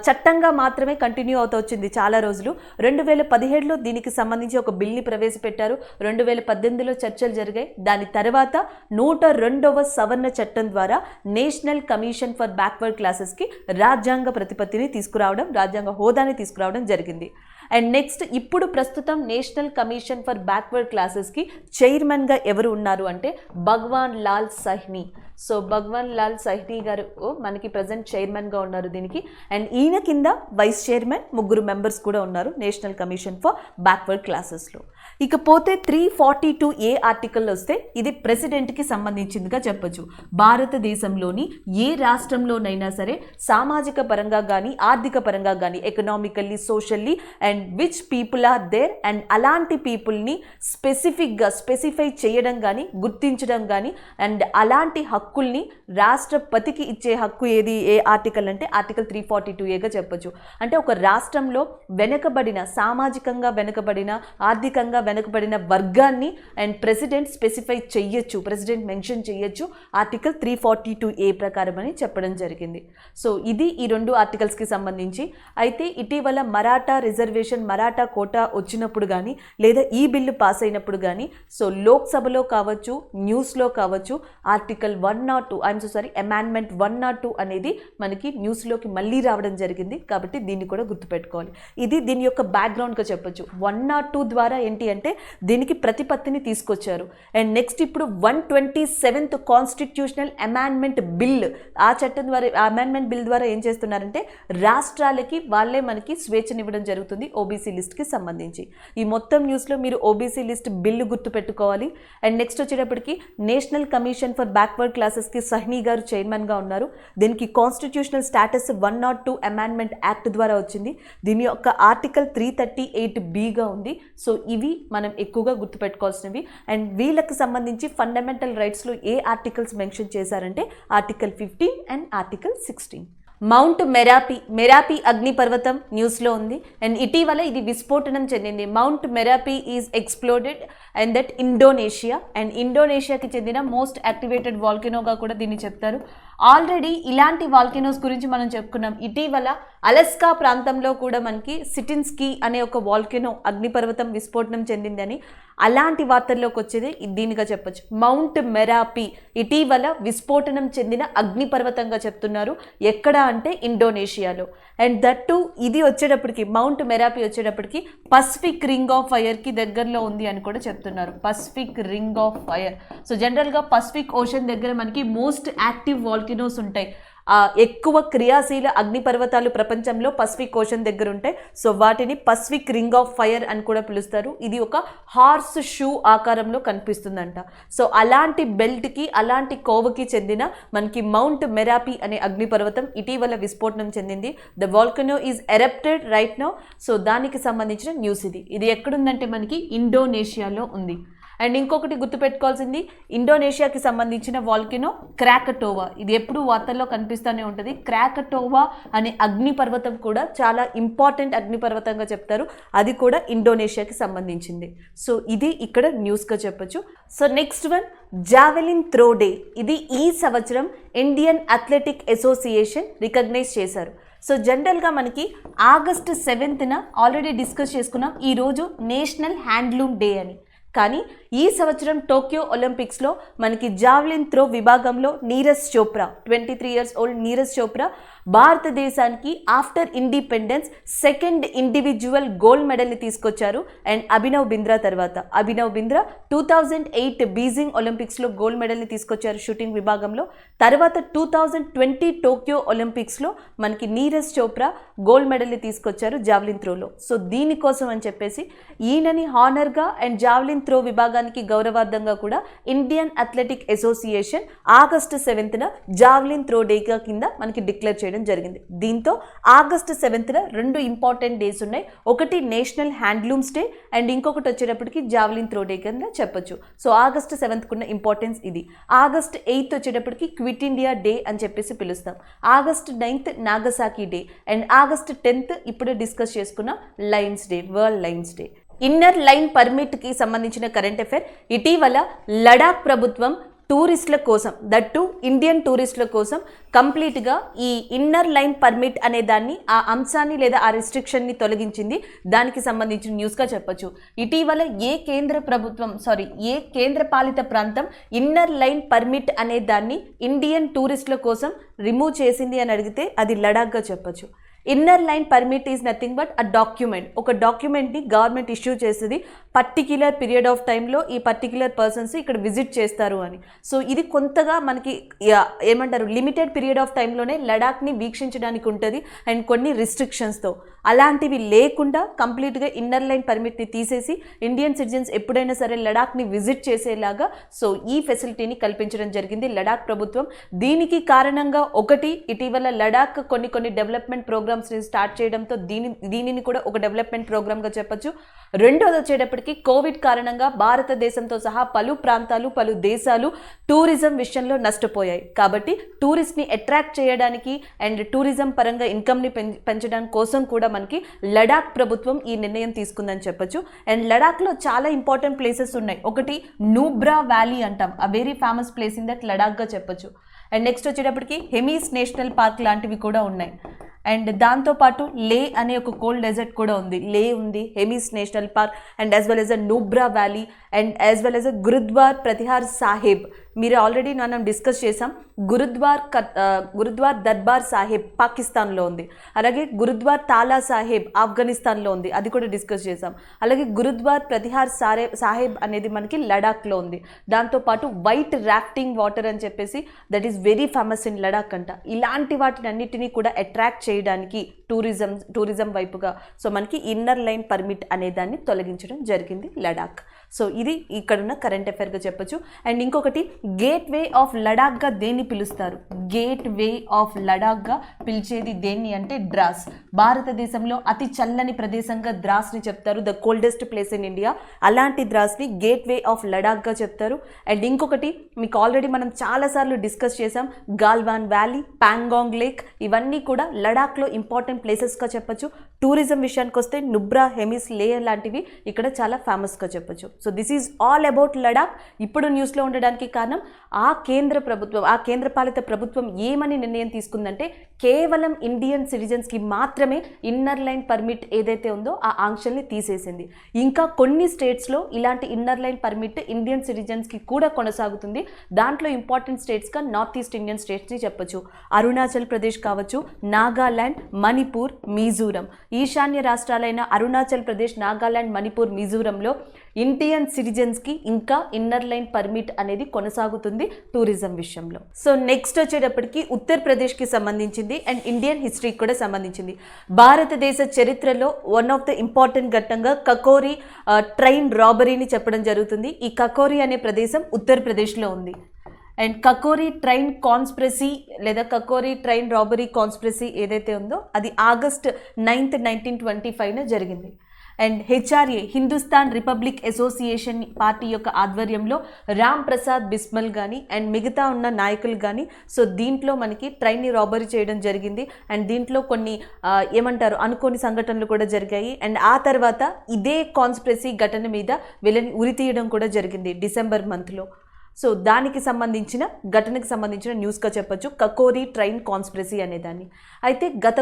చట్టంగా మాత్రమే కంటిన్యూ అవుతూ వచ్చింది చాలా రోజులు. 2017లో దీనికి సంబంధించి ఒక బిల్ని ప్రవేశపెట్టారు. 2018లో చర్చలు జరిగాయి. దాని తర్వాత 102వ సవరణ చట్టం ద్వారా నేషనల్ కమిషన్ ఫర్ బ్యాక్వర్డ్ క్లాసెస్కి రాజ్యాంగ ప్రతిపత్తిని తీసుకురావడం, రాజ్యాంగ హోదాని తీసుకురావడం జరిగింది. అండ్ నెక్స్ట్ ఇప్పుడు ప్రస్తుతం నేషనల్ కమిషన్ ఫర్ బ్యాక్వర్డ్ క్లాసెస్కి చైర్మన్గా ఎవరు ఉన్నారు అంటే భగవాన్ లాల్ సైని. సో భగవాన్ లాల్ సైని గారు మనకి ప్రజెంట్ చైర్మన్గా ఉన్నారు దీనికి. అండ్ ఈయన కింద వైస్ చైర్మన్, 3 మెంబర్స్ కూడా ఉన్నారు నేషనల్ కమిషన్ ఫర్ బ్యాక్వర్డ్ క్లాసెస్లో. ఇకపోతే 342A ఆర్టికల్ వస్తే ఇది ప్రెసిడెంట్కి సంబంధించిందిగా చెప్పొచ్చు. భారతదేశంలోని ఏ రాష్ట్రంలోనైనా సరే సామాజిక పరంగా కానీ, ఆర్థిక పరంగా కానీ, economically, socially and which people are there and అలాంటి పీపుల్ని స్పెసిఫిక్గా స్పెసిఫై చేయడం కానీ, గుర్తించడం కానీ అండ్ అలాంటి హక్కుల్ని రాష్ట్రపతికి ఇచ్చే హక్కు ఏది, ఏ ఆర్టికల్ అంటే ఆర్టికల్ 342A చెప్పొచ్చు. అంటే ఒక రాష్ట్రంలో వెనుకబడిన, సామాజికంగా వెనుకబడిన, ఆర్థికంగా వెనుకబడిన వర్గాన్ని అండ్ ప్రెసిడెంట్ స్పెసిఫై చెయ్యొచ్చు, ప్రెసిడెంట్ మెన్షన్ చెయ్యొచ్చు ఆర్టికల్ 342A ప్రకారం అని చెప్పడం జరిగింది. సో ఇది ఈ 2 ఆర్టికల్స్కి సంబంధించి. అయితే ఇటీవల మరాఠా రిజర్వేషన్, మరాఠా కోటా వచ్చినప్పుడు కానీ లేదా ఈ బిల్లు పాస్ అయినప్పుడు కానీ సో లోక్సభలో కావచ్చు, న్యూస్లో కావచ్చు ఆర్టికల్ 102 అమెండ్మెంట్ 102 అనేది మనకి న్యూస్లోకి మళ్ళీ రావడం జరిగింది. కాబట్టి దీన్ని కూడా గుర్తుపెట్టుకోవాలి. ఇది దీని యొక్క బ్యాక్గ్రౌండ్గా చెప్పొచ్చు. 102 ద్వారా ఏంటి అంటే దీనికి ప్రతిపత్తిని తీసుకొచ్చారు. అండ్ నెక్స్ట్ ఇప్పుడు 127th కాన్స్టిట్యూషనల్ అమెండ్మెంట్ బిల్, ఆ చట్టం ద్వారా, అమెండ్మెంట్ బిల్ ద్వారా ఏం చేస్తున్నారంటే రాష్ట్రాలకి వాళ్ళే మనకి స్వేచ్ఛనివ్వడం జరుగుతుంది ఓబీసీ లిస్ట్కి సంబంధించి. ఈ మొత్తం న్యూస్లో మీరు ఓబీసీ లిస్ట్ బిల్లు గుర్తుపెట్టుకోవాలి. అండ్ నెక్స్ట్ వచ్చేటప్పటికి నేషనల్ కమిషన్ ఫర్ బ్యాక్వర్డ్ క్లాసెస్కి సహ్నీ గారు చైర్మన్గా ఉన్నారు. దీనికి కాన్స్టిట్యూషనల్ స్టాటస్ 102 అమెండ్మెంట్ యాక్ట్ ద్వారా వచ్చింది. దీని యొక్క ఆర్టికల్ 338Bగా ఉంది. సో ఇవి మనం ఎక్కువగా గుర్తుపెట్టుకోవాల్సినవి. అండ్ వీళ్ళకి సంబంధించి ఫండమెంటల్ రైట్స్లో ఏ ఆర్టికల్స్ మెన్షన్ చేశారంటే article 15 and article 16. Mount Merapi అగ్నిపర్వతం న్యూస్లో ఉంది. అండ్ ఇటీవల ఇది విస్ఫోటనం చెందింది. Mount Merapi is exploded and that Indonesia. And ఇండోనేషియాకి చెందిన మోస్ట్ యాక్టివేటెడ్ వాల్కెనోగా కూడా దీన్ని చెప్తారు. ఆల్రెడీ ఇలాంటి వాల్కెనోస్ గురించి మనం చెప్పుకున్నాం. ఇటీవల అలస్కా ప్రాంతంలో కూడా మనకి సిటిన్స్కీ అనే ఒక వాల్కెనో అగ్నిపర్వతం విస్ఫోటనం చెందిందని అలాంటి వార్తల్లోకి వచ్చేది దీనిగా చెప్పొచ్చు. మౌంట్ మెరాపీ ఇటీవల విస్ఫోటనం చెందిన అగ్నిపర్వతంగా చెప్తున్నారు. ఎక్కడ అంటే ఇండోనేషియాలో. అండ్ దట్టు ఇది వచ్చేటప్పటికి, మౌంట్ మెరాపీ వచ్చేటప్పటికి పసిఫిక్ రింగ్ ఆఫ్ ఫైర్కి దగ్గరలో ఉంది అని కూడా చెప్తున్నారు. Pacific ring of fire. So జనరల్గా పసిఫిక్ ఓషన్ దగ్గర మనకి మోస్ట్ యాక్టివ్ వాల్కెనోస్ ఉంటాయి. ఎక్కువ క్రియాశీల అగ్నిపర్వతాలు ప్రపంచంలో పసిఫిక్ ఓషన్ దగ్గర ఉంటాయి. సో వాటిని పసిఫిక్ రింగ్ ఆఫ్ ఫైర్ అని కూడా పిలుస్తారు. ఇది ఒక హార్స్ షూ ఆకారంలో కనిపిస్తుందంట. సో అలాంటి బెల్ట్కి, అలాంటి కోవకి చెందిన మనకి మౌంట్ మెరాపీ అనే అగ్నిపర్వతం ఇటీవల విస్ఫోటనం చెందింది. The volcano is erupted right now. So దానికి సంబంధించిన న్యూస్ ఇది. ఇది ఎక్కడుందంటే మనకి ఇండోనేషియాలో ఉంది. అండ్ ఇంకొకటి గుర్తుపెట్టుకోవాల్సింది, ఇండోనేషియాకి సంబంధించిన వాల్కెనో క్రాకటోవా. ఇది ఎప్పుడు వార్తల్లో కనిపిస్తూనే ఉంటుంది. క్రాకటోవా అనే అగ్నిపర్వతం కూడా చాలా ఇంపార్టెంట్ అగ్నిపర్వతంగా చెప్తారు. అది కూడా ఇండోనేషియాకి సంబంధించింది. సో ఇది ఇక్కడ న్యూస్గా చెప్పొచ్చు. So next one, javelin throw day. ఇది ఈ సంవత్సరం ఇండియన్ అథ్లెటిక్ అసోసియేషన్ రికగ్నైజ్ చేశారు. సో జనరల్గా మనకి ఆగస్టు 7th ఆల్రెడీ డిస్కస్ చేసుకున్నాం ఈరోజు నేషనల్ హ్యాండ్లూమ్ డే అని. కానీ ఈ సంవత్సరం టోక్యో ఒలింపిక్స్లో మనకి జావ్లిన్ త్రో విభాగంలో నీరజ్ చోప్రా, 23 years old నీరజ్ చోప్రా భారతదేశానికి after independence second individual gold మెడల్ని తీసుకొచ్చారు. అండ్ అభినవ్ బింద్రా తర్వాత, అభినవ్ బింద్రా 2008 బీజింగ్ ఒలింపిక్స్లో గోల్డ్ మెడల్ని తీసుకొచ్చారు షూటింగ్ విభాగంలో. తర్వాత 2020 టోక్యో ఒలింపిక్స్లో మనకి నీరజ్ చోప్రా గోల్డ్ మెడల్ని తీసుకొచ్చారు జావ్లిన్ త్రోలో. సో దీనికోసం అని చెప్పేసి ఈయనని హానర్గా అండ్ జావ్లిన్ త్రో విభాగానికి గౌరవార్థంగా కూడా Indian athletic association August 7th javelin throw డేగా కింద మనకి డిక్లేర్ చేయడం జరిగింది. దీంతో ఆగస్టు 7th 2 ఇంపార్టెంట్ డేస్ ఉన్నాయి. ఒకటి నేషనల్ హ్యాండ్లూమ్స్ డే అండ్ ఇంకొకటి వచ్చేటప్పటికి జావ్లిన్ త్రో డే కింద చెప్పొచ్చు. సో ఆగస్టు 7th ఉన్న ఇంపార్టెన్స్ ఇది. ఆగస్ట్ 8th వచ్చేటప్పటికి క్విట్ ఇండియా డే అని చెప్పేసి పిలుస్తాం. August 9th Nagasaki day and August 10th ఇప్పుడే డిస్కస్ చేసుకున్న lions day, world lions day. Inner line పర్మిట్కి సంబంధించిన కరెంట్ అఫైర్, ఇటీవల లడాక్ ప్రభుత్వం టూరిస్టుల కోసం, దట్టు ఇండియన్ టూరిస్టుల కోసం కంప్లీట్గా ఈ ఇన్నర్ లైన్ పర్మిట్ అనే దాన్ని, ఆ అంశాన్ని లేదా ఆ రిస్ట్రిక్షన్ని తొలగించింది. దానికి సంబంధించిన న్యూస్గా చెప్పొచ్చు. ఇటీవల ఏ కేంద్ర పాలిత ప్రాంతం ఇన్నర్ లైన్ పర్మిట్ అనే దాన్ని ఇండియన్ టూరిస్టుల కోసం రిమూవ్ చేసింది అని అడిగితే అది లడాక్గా చెప్పొచ్చు. Inner line permit is nothing but a document. ఒక డాక్యుమెంట్ని గవర్నమెంట్ ఇష్యూ చేసేది పర్టిక్యులర్ పీరియడ్ ఆఫ్ టైంలో ఈ పర్టిక్యులర్ పర్సన్స్ ఇక్కడ విజిట్ చేస్తారు అని. సో ఇది కొంతగా మనకి ఏమంటారు, లిమిటెడ్ పీరియడ్ ఆఫ్ టైంలోనే లడాక్ని వీక్షించడానికి ఉంటుంది అండ్ కొన్ని రిస్ట్రిక్షన్స్తో. అలాంటివి లేకుండా కంప్లీట్గా ఇన్నర్ లైన్ పర్మిట్ని తీసేసి ఇండియన్ సిటిజన్స్ ఎప్పుడైనా సరే లడాఖ్ని విజిట్ చేసేలాగా సో ఈ ఫెసిలిటీని కల్పించడం జరిగింది లడాక్ ప్రభుత్వం. దీనికి కారణంగా ఒకటి, ఇటీవల లడాక్ కొన్ని డెవలప్మెంట్ ప్రోగ్రామ్స్ని స్టార్ట్ చేయడంతో దీనిని కూడా ఒక డెవలప్మెంట్ ప్రోగ్రామ్గా చెప్పొచ్చు. రెండోది వచ్చేటప్పటికి కోవిడ్ కారణంగా భారతదేశంతో సహా పలు ప్రాంతాలు, పలు దేశాలు టూరిజం విషయంలో నష్టపోయాయి. కాబట్టి టూరిస్ట్ని అట్రాక్ట్ చేయడానికి అండ్ టూరిజం పరంగా ఇన్కమ్ని పెంచడానికి కోసం కూడా మనకి లడాక్ ప్రభుత్వం ఈ నిర్ణయం తీసుకుందని చెప్పొచ్చు. అండ్ లడాక్లో చాలా ఇంపార్టెంట్ ప్లేసెస్ ఉన్నాయి. ఒకటి నూబ్రా వ్యాలీ అంటాం, ఆ very famous place in that లడాక్గా చెప్పొచ్చు. అండ్ నెక్స్ట్ వచ్చేటప్పటికి హెమీస్ నేషనల్ పార్క్ లాంటివి కూడా ఉన్నాయి. అండ్ దాంతోపాటు లే అనే ఒక కోల్డ్ డెజర్ట్ కూడా ఉంది. లే ఉంది, Hemis national park and as well as a Nubra valley and as well as a Gurudwara Pratihar Sahib. మీరు ఆల్రెడీ మనం డిస్కస్ చేసాం. గురుద్వార్ దర్బార్ సాహిబ్ పాకిస్తాన్లో ఉంది. అలాగే గురుద్వార్ తాలా సాహిబ్ ఆఫ్ఘనిస్తాన్లో ఉంది, అది కూడా డిస్కస్ చేసాం. అలాగే గురుద్వార్ ప్రతిహార్ సాహిబ్ అనేది మనకి లడాఖ్లో ఉంది. దాంతోపాటు వైట్ రాఫ్టింగ్ వాటర్ అని చెప్పేసి that is very famous in Ladakh అంట. ఇలాంటి వాటిని అన్నిటినీ కూడా అట్రాక్ట్ చేయడానికి టూరిజం వైపుగా సో మనకి ఇన్నర్ లైన్ పర్మిట్ అనే దాన్ని తొలగించడం జరిగింది లడాక్. సో ఇది ఇక్కడున్న కరెంట్ అఫైర్గా చెప్పొచ్చు. అండ్ ఇంకొకటి, గేట్ వే ఆఫ్ లడాక్గా దేన్ని పిలుస్తారు? గేట్ వే ఆఫ్ లడాక్గా పిలిచేది దేన్ని అంటే ద్రాస్. భారతదేశంలో అతి చల్లని ప్రదేశంగా ద్రాస్ని చెప్తారు, the coldest place in India. అలాంటి ద్రాస్ని గేట్ వే ఆఫ్ లడాక్గా చెప్తారు. అండ్ ఇంకొకటి మీకు ఆల్రెడీ మనం చాలాసార్లు డిస్కస్ చేసాం, గాల్వాన్ వ్యాలీ, ప్యాంగాంగ్ లేక్, ఇవన్నీ కూడా లడాఖ్లో ఇంపార్టెంట్ ప్లేసెస్గా చెప్పొచ్చు. టూరిజం విషయానికి వస్తే నుబ్రా, హెమిస్, లే లాంటివి ఇక్కడ చాలా ఫేమస్గా చెప్పొచ్చు. So this is all about Ladakh. ఇప్పుడు న్యూస్లో ఉండడానికి కారణం ఆ కేంద్రపాలిత ప్రభుత్వం ఏమని నిర్ణయం తీసుకుందంటే కేవలం ఇండియన్ సిటిజన్స్కి మాత్రమే ఇన్నర్ లైన్ పర్మిట్ ఏదైతే ఉందో ఆ ఆంక్షల్ని తీసేసింది. ఇంకా కొన్ని స్టేట్స్లో ఇలాంటి ఇన్నర్ లైన్ పర్మిట్ ఇండియన్ సిటిజన్స్కి కూడా కొనసాగుతుంది. దాంట్లో ఇంపార్టెంట్ స్టేట్స్గా నార్త్ ఈస్ట్ ఇండియన్ స్టేట్స్ని చెప్పొచ్చు. అరుణాచల్ ప్రదేశ్ కావచ్చు, నాగాల్యాండ్, మణిపూర్, మిజోరం. ఈశాన్య రాష్ట్రాలైన అరుణాచల్ ప్రదేశ్, నాగాల్యాండ్, మణిపూర్, మిజోరంలో ఇండియన్ సిటిజన్స్కి ఇంకా ఇన్నర్ లైన్ పర్మిట్ అనేది కొనసాగుతుంది టూరిజం విషయంలో. సో నెక్స్ట్ వచ్చేటప్పటికి ఉత్తరప్రదేశ్కి సంబంధించింది అండ్ ఇండియన్ హిస్టరీకి కూడా సంబంధించింది. భారతదేశ చరిత్రలో వన్ ఆఫ్ ద ఇంపార్టెంట్ ఘట్టంగా కకోరి ట్రైన్ రాబరీని చెప్పడం జరుగుతుంది. ఈ కకోరి అనే ప్రదేశం ఉత్తరప్రదేశ్లో ఉంది. అండ్ కకోరి ట్రైన్ కాన్స్పిరసీ లేదా కకోరి ట్రైన్ రాబరీ కాన్స్పిరసీ ఏదైతే ఉందో అది ఆగస్ట్ 9, 1925 జరిగింది. And HRA, Hindustan republic association party యొక్క ఆధ్వర్యంలో రామ్ ప్రసాద్ బిస్మల్ కానీ అండ్ మిగతా ఉన్న నాయకులు కానీ సో దీంట్లో మనకి ట్రైన్ని రాబరీ చేయడం జరిగింది. అండ్ దీంట్లో కొన్ని ఏమంటారు అనుకోని సంఘటనలు కూడా జరిగాయి. అండ్ ఆ తర్వాత ఇదే కాన్స్పిరసీ ఘటన మీద వీళ్ళని ఉరితీయడం కూడా జరిగింది డిసెంబర్ మంత్లో. సో దానికి సంబంధించిన ఘటనకు సంబంధించిన న్యూస్గా చెప్పొచ్చు కకోరి ట్రైన్ కాన్స్పిరసీ అనేదాన్ని. అయితే గత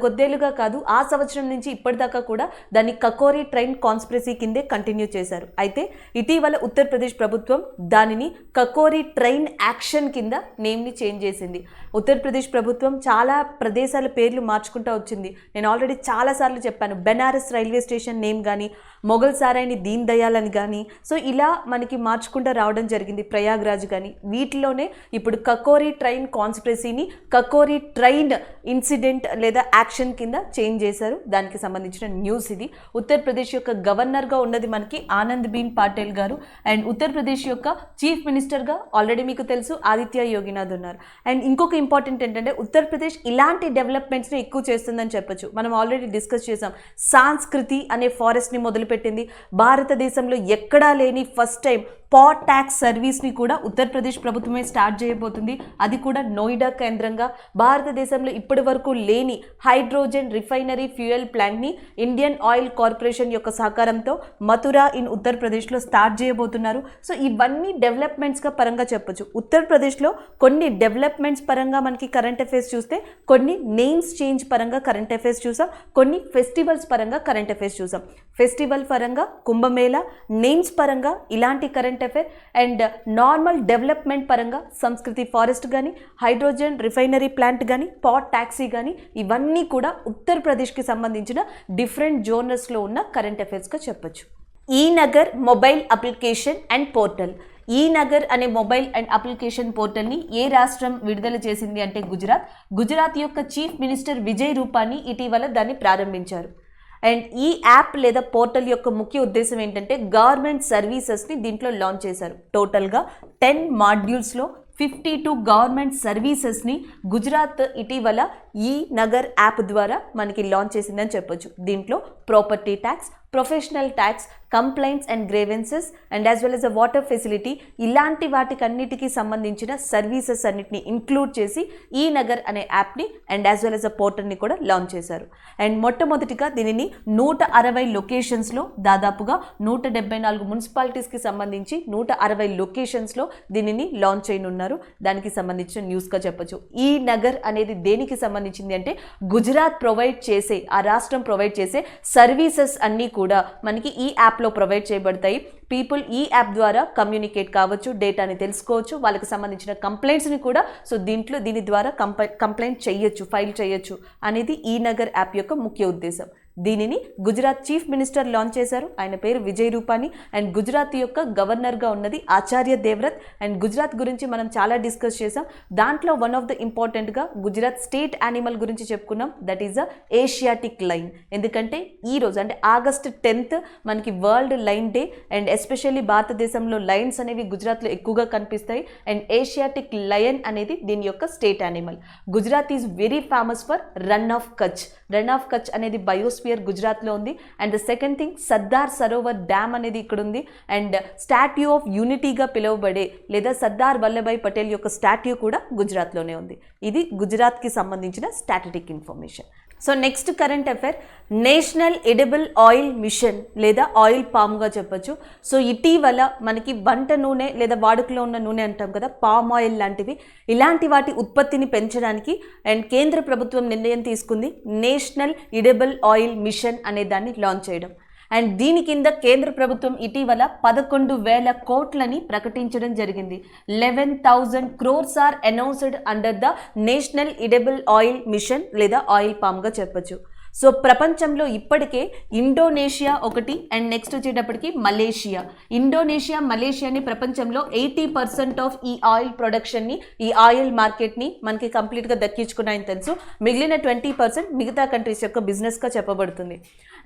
కొద్దేళ్ళుగా కాదు, ఆ సంవత్సరం నుంచి ఇప్పటిదాకా కూడా దాన్ని కకోరి ట్రైన్ కాన్స్పిరసీ కిందే కంటిన్యూ చేశారు. అయితే ఇటీవల ఉత్తరప్రదేశ్ ప్రభుత్వం దానిని కకోరి ట్రైన్ యాక్షన్ కింద నేమ్ని చేంజ్ చేసింది. ఉత్తరప్రదేశ్ ప్రభుత్వం చాలా ప్రదేశాల పేర్లు మార్చుకుంటూ వచ్చింది. నేను ఆల్రెడీ చాలాసార్లు చెప్పాను, బెనారస్ రైల్వే స్టేషన్ నేమ్ కానీ, మొఘల్ సారాయిని దీన్ దయాల్ అని కానీ సో ఇలా మనకి మార్చుకుంటూ రావడం జరిగింది, ప్రయాగ్రాజ్ కానీ. వీటిలోనే ఇప్పుడు కకోరి ట్రైన్ కాన్స్పిరసీని కకోరి ట్రైన్ ఇన్సిడెంట్ లేదా యాక్షన్ కింద చేంజ్ చేశారు. దానికి సంబంధించిన న్యూస్ ఇది. ఉత్తరప్రదేశ్ యొక్క గవర్నర్గా ఉన్నది మనకి ఆనందీబెన్ పటేల్ గారు. అండ్ ఉత్తరప్రదేశ్ యొక్క చీఫ్ మినిస్టర్గా ఆల్రెడీ మీకు తెలుసు ఆదిత్య యోగినాథ్ ఉన్నారు. అండ్ ఇంకొక ఇంపార్టెంట్ ఏంటంటే ఉత్తరప్రదేశ్ ఇలాంటి డెవలప్మెంట్స్ని ఎక్కువ చేస్తుందని చెప్పొచ్చు. మనం ఆల్రెడీ డిస్కస్ చేసాం. సాంస్కృతి అనే ఫారెస్ట్ని మొదలుపెట్టింది. భారతదేశంలో ఎక్కడా లేని ఫస్ట్ టైం పాట్ ట్యాక్స్ సర్వీస్ని కూడా ఉత్తరప్రదేశ్ ప్రభుత్వమే స్టార్ట్ చేయబోతుంది. అది కూడా నోయిడా కేంద్రంగా. భారతదేశంలో ఇప్పటి వరకు లేని హైడ్రోజన్ రిఫైనరీ ఫ్యూయల్ ప్లాంట్ని ఇండియన్ ఆయిల్ కార్పొరేషన్ యొక్క సహకారంతో మథురా ఇన్ ఉత్తరప్రదేశ్లో స్టార్ట్ చేయబోతున్నారు. సో ఇవన్నీ డెవలప్మెంట్స్గా పరంగా చెప్పొచ్చు. ఉత్తరప్రదేశ్లో కొన్ని డెవలప్మెంట్స్ పరంగా మనకి కరెంట్ అఫైర్స్ చూస్తే, కొన్ని నేమ్స్ చేంజ్ పరంగా కరెంట్ అఫైర్స్ చూసాం, కొన్ని ఫెస్టివల్స్ పరంగా కరెంట్ అఫైర్స్ చూసాం. ఫెస్టివల్ పరంగా కుంభమేళా, నేమ్స్ పరంగా ఇలాంటి current affair and normal development పరంగా సంస్కృతి ఫారెస్ట్ కానీ, హైడ్రోజన్ రిఫైనరీ ప్లాంట్ కానీ, పాట్ ట్యాక్సీ కానీ ఇవన్నీ కూడా ఉత్తరప్రదేశ్కి సంబంధించిన డిఫరెంట్ జోనర్స్లో ఉన్న కరెంట్ అఫైర్స్గా చెప్పొచ్చు. ఈ Nagar mobile application and portal. ఈ నగర్ అనే మొబైల్ అండ్ అప్లికేషన్ పోర్టల్ని ఏ రాష్ట్రం విడుదల చేసింది అంటే గుజరాత్ యొక్క చీఫ్ మినిస్టర్ విజయ్ రూపానీ ఇటీవల దాన్ని ప్రారంభించారు. అండ్ ఈ యాప్ లేదా పోర్టల్ యొక్క ముఖ్య ఉద్దేశం ఏంటంటే గవర్నమెంట్ సర్వీసెస్ని దీంట్లో లాంచ్ చేశారు. టోటల్గా 10 మాడ్యూల్స్లో 52 గవర్నమెంట్ సర్వీసెస్ని గుజరాత్ ఇటీవల ఈ నగర్ యాప్ ద్వారా మనకి లాంచ్ చేసిందని చెప్పొచ్చు. దీంట్లో property tax, professional tax, complaints and grievances and as well as a water facility ఇలాంటి వాటికన్నిటికీ సంబంధించిన సర్వీసెస్ అన్నిటిని ఇంక్లూడ్ చేసి ఈ నగర్ అనే యాప్ని and as well as a పోర్టల్ని కూడా లాంచ్ చేశారు. అండ్ మొట్టమొదటిగా దీనిని 160 లొకేషన్స్లో దాదాపుగా 174 మున్సిపాలిటీస్కి సంబంధించి 160 లొకేషన్స్లో దీనిని లాంచ్ చేయనున్నారు. దానికి సంబంధించిన న్యూస్గా చెప్పొచ్చు. ఈ నగర్ అనేది దేనికి సంబంధించింది అంటే గుజరాత్ ప్రొవైడ్ చేసే, ఆ రాష్ట్రం ప్రొవైడ్ చేసే సర్వీసెస్ అన్నీ కూడా మనకి ఈ యాప్లో ప్రొవైడ్ చేయబడతాయి. పీపుల్ ఈ యాప్ ద్వారా కమ్యూనికేట్ కావచ్చు, డేటాని తెలుసుకోవచ్చు, వాళ్ళకి సంబంధించిన కంప్లైంట్స్ని కూడా దీని ద్వారా కంప్లైంట్ చేయొచ్చు, ఫైల్ చేయొచ్చు అనేది ఈ నగర్ యాప్ యొక్క ముఖ్య ఉద్దేశం. దీనిని గుజరాత్ చీఫ్ మినిస్టర్ లాంచ్ చేశారు. ఆయన పేరు విజయ్ రూపానీ. అండ్ గుజరాత్ యొక్క గవర్నర్గా ఉన్నది ఆచార్య దేవ్రత్. అండ్ గుజరాత్ గురించి మనం చాలా డిస్కస్ చేసాం. దాంట్లో వన్ ఆఫ్ ద ఇంపార్టెంట్గా గుజరాత్ స్టేట్ యానిమల్ గురించి చెప్పుకున్నాం. That is a Asiatic line. ఎందుకంటే ఈ రోజు అంటే August 10th మనకి world line day. And especially భారతదేశంలో లయన్స్ అనేవి గుజరాత్లో ఎక్కువగా కనిపిస్తాయి. అండ్ ఏషియాటిక్ లయన్ అనేది దీని యొక్క state animal. Gujarat is very famous for run of Kutch. Run of Kutch అనేది బయోస్ఫియర్ గుజరాత్లో ఉంది. And the second thing, Sardar Sarovar dam అనేది ఇక్కడ ఉంది. అండ్ స్టాట్యూ ఆఫ్ యూనిటీగా పిలువబడే లేదా సర్దార్ వల్లభాయ్ పటేల్ యొక్క స్టాట్యూ కూడా గుజరాత్లోనే ఉంది. ఇది గుజరాత్కి సంబంధించిన statistic information. So next current affair, national edible oil mission లేదా ఆయిల్ పామ్గా చెప్పొచ్చు. సో ఇటీవల మనకి వంట నూనె లేదా వాడుకలో ఉన్న నూనె అంటాం కదా, పామ్ ఆయిల్ లాంటివి, ఇలాంటి వాటి ఉత్పత్తిని పెంచడానికి అండ్ కేంద్ర ప్రభుత్వం నిర్ణయం తీసుకుంది నేషనల్ ఎడిబుల్ ఆయిల్ మిషన్ అనే దాన్ని లాంచ్ చేయడం. అండ్ దీని కింద కేంద్ర ప్రభుత్వం ఇటీవల 11,000 కోట్లని ప్రకటించడం జరిగింది. 11,000 crores are announced under the national edible oil mission లేదా ఆయిల్ పామ్గా చెప్పొచ్చు. సో ప్రపంచంలో ఇప్పటికే ఇండోనేషియా ఒకటి అండ్ నెక్స్ట్ వచ్చేటప్పటికి మలేషియా. ఇండోనేషియా, మలేషియాని ప్రపంచంలో 80% ఆఫ్ ఈ ఆయిల్ ప్రొడక్షన్ని, ఈ ఆయిల్ మార్కెట్ని మనకి కంప్లీట్గా దక్కించుకున్నాయని తెలుసు. మిగిలిన 20% మిగతా కంట్రీస్ యొక్క బిజినెస్గా చెప్పబడుతుంది.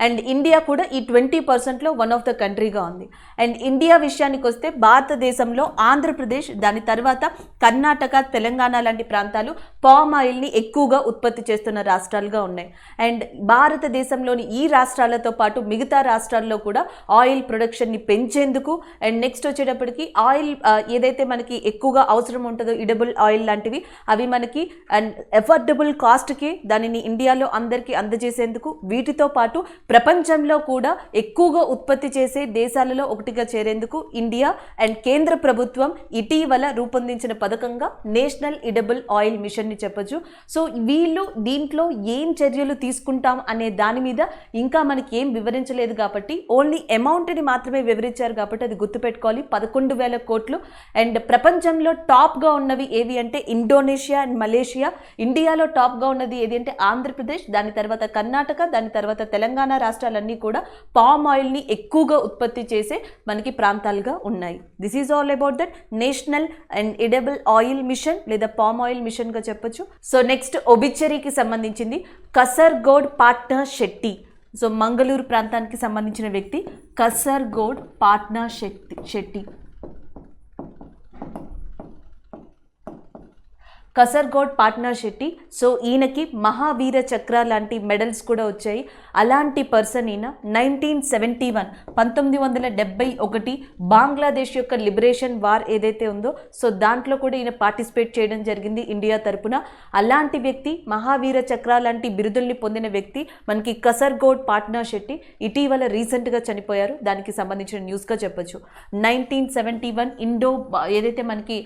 అండ్ ఇండియా కూడా ఈ 20%లో వన్ ఆఫ్ ద కంట్రీగా ఉంది. అండ్ ఇండియా విషయానికి వస్తే భారతదేశంలో ఆంధ్రప్రదేశ్, దాని తర్వాత కర్ణాటక, తెలంగాణ లాంటి ప్రాంతాలు పామ్ ఆయిల్ని ఎక్కువగా ఉత్పత్తి చేస్తున్న రాష్ట్రాలుగా ఉన్నాయి. అండ్ భారతదేశంలోని ఈ రాష్ట్రాలతో పాటు మిగతా రాష్ట్రాల్లో కూడా ఆయిల్ ప్రొడక్షన్ని పెంచేందుకు అండ్ నెక్స్ట్ వచ్చేటప్పటికి ఆయిల్ ఏదైతే మనకి ఎక్కువగా అవసరం ఉంటుందో ఎడిబుల్ ఆయిల్ లాంటివి అవి మనకి అండ్ ఎఫోర్డబుల్ కాస్ట్కి దానిని ఇండియాలో అందరికీ అందజేసేందుకు, వీటితో పాటు ప్రపంచంలో కూడా ఎక్కువగా ఉత్పత్తి చేసే దేశాలలో ఒకటిగా చేరేందుకు ఇండియా అండ్ కేంద్ర ప్రభుత్వం ఇటీవల రూపొందించిన పథకంగా నేషనల్ ఎడిబుల్ ఆయిల్ మిషన్ని చెప్పొచ్చు. సో వీళ్ళు దీంట్లో ఏం చర్యలు తీసుకుంటాం అనే దాని మీద ఇంకా మనకి ఏం వివరించలేదు కాబట్టి ఓన్లీ అమౌంట్ని మాత్రమే వివరించారు కాబట్టి అది గుర్తుపెట్టుకోవాలి. 11,000 కోట్లు. అండ్ ప్రపంచంలో టాప్గా ఉన్నవి ఏవి అంటే ఇండోనేషియా అండ్ మలేషియా. ఇండియాలో టాప్గా ఉన్నది ఏది అంటే ఆంధ్రప్రదేశ్, దాని తర్వాత కర్ణాటక, దాని తర్వాత తెలంగాణ రాష్ట్రాలన్నీ కూడా పామ్ ఆయిల్ని ఎక్కువగా ఉత్పత్తి చేసే మనకి ప్రాంతాలుగా ఉన్నాయి. This is all about that national and edible oil mission లేదా పామ్ ఆయిల్ మిషన్గా చెప్పొచ్చు. సో నెక్స్ట్ ఒబిచరీకి సంబంధించింది. కసర్గోడ్ పాట్నా శెట్టి. సో మంగళూరు ప్రాంతానికి సంబంధించిన వ్యక్తి కసర్గోడ్ పాట్నా శెట్టి. కసర్గోడ్ పాట్నా శెట్టి. సో ఈయనకి మహావీర చక్ర లాంటి మెడల్స్ కూడా వచ్చాయి. అలాంటి పర్సన్ ఈయన 1971 బంగ్లాదేశ్ యొక్క లిబరేషన్ వార్ ఏదైతే ఉందో సో దాంట్లో కూడా ఈయన పార్టిసిపేట్ చేయడం జరిగింది ఇండియా తరపున. అలాంటి వ్యక్తి, మహావీర చక్ర లాంటి బిరుదుల్ని పొందిన వ్యక్తి మనకి కసర్గోడ్ పాట్నా శెట్టి ఇటీవల రీసెంట్గా చనిపోయారు. దానికి సంబంధించిన న్యూస్గా చెప్పొచ్చు. 1971 ఏదైతే మనకి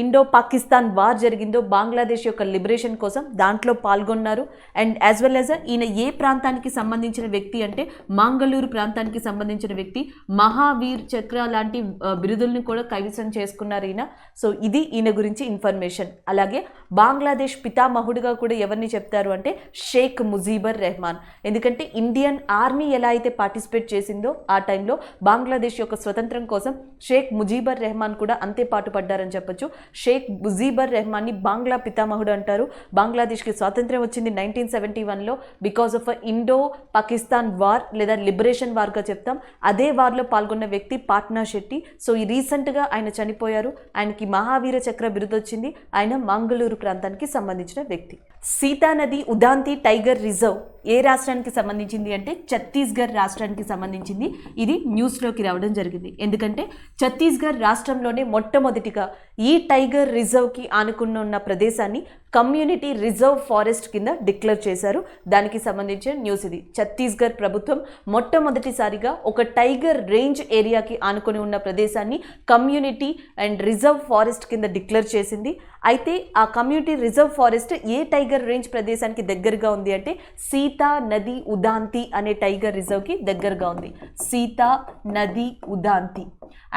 ఇండో పాకిస్తాన్ వార్ జరిగిందో బంగ్లాదేశ్ యొక్క లిబరేషన్ కోసం దాంట్లో పాల్గొన్నారు. అండ్ యాజ్ వెల్ యాజ్ ఈయన ఏ ప్రాంతానికి సంబంధించిన వ్యక్తి అంటే మంగళూరు ప్రాంతానికి సంబంధించిన వ్యక్తి. మహావీర్ చక్ర లాంటి బిరుదుల్ని కూడా కైవసం చేసుకున్నారు ఈయన. సో ఇది ఈయన గురించి ఇన్ఫర్మేషన్. అలాగే బంగ్లాదేశ్ పితామహుడిగా కూడా ఎవరిని చెప్తారు అంటే షేక్ ముజీబర్ రెహమాన్. ఎందుకంటే ఇండియన్ ఆర్మీ ఎలా అయితే పార్టిసిపేట్ చేసిందో ఆ టైంలో బంగ్లాదేశ్ యొక్క స్వతంత్రం కోసం షేక్ ముజీబర్ రెహమాన్ కూడా అంతే పాటుపడ్డారని చెప్పొచ్చు. షేక్ ముజీబర్ రెహమాన్ని బంగ్లా పితామహుడు అంటారు. బంగ్లాదేశ్కి స్వాతంత్ర్యం వచ్చింది 1971లో because of Indo Pakistan war లేదా లిబరేషన్ వార్గా చెప్తాం. అదే వార్లో పాల్గొన్న వ్యక్తి పాట్నా శెట్టి. సో ఈ రీసెంట్గా ఆయన చనిపోయారు. ఆయనకి మహావీర చక్ర బిరుదు వచ్చింది. ఆయన మంగళూరు ప్రాంతానికి సంబంధించిన వ్యక్తి. సీతా నది ఉదాంతి టైగర్ రిజర్వ్ ఏ రాష్ట్రానికి సంబంధించింది అంటే ఛత్తీస్గఢ్ రాష్ట్రానికి సంబంధించింది. ఇది న్యూస్లోకి రావడం జరిగింది. ఎందుకంటే ఛత్తీస్గఢ్ రాష్ట్రంలోనే మొట్టమొదటిగా ఈ టైగర్ రిజర్వ్కి ఆనుకున్న ఉన్న ప్రదేశాన్ని కమ్యూనిటీ రిజర్వ్ ఫారెస్ట్ కింద డిక్లేర్ చేశారు. దానికి సంబంధించిన న్యూస్ ఇది. ఛత్తీస్గఢ్ ప్రభుత్వం మొట్టమొదటిసారిగా ఒక టైగర్ రేంజ్ ఏరియాకి ఆనుకొని ఉన్న ప్రదేశాన్ని కమ్యూనిటీ అండ్ రిజర్వ్ ఫారెస్ట్ కింద డిక్లేర్ చేసింది. అయితే ఆ కమ్యూనిటీ రిజర్వ్ ఫారెస్ట్ ఏ టైగర్ రేంజ్ ప్రదేశానికి దగ్గరగా ఉంది అంటే సీతా నది ఉదాంతి అనే టైగర్ రిజర్వ్కి దగ్గరగా ఉంది. సీతా నది ఉదాంతి.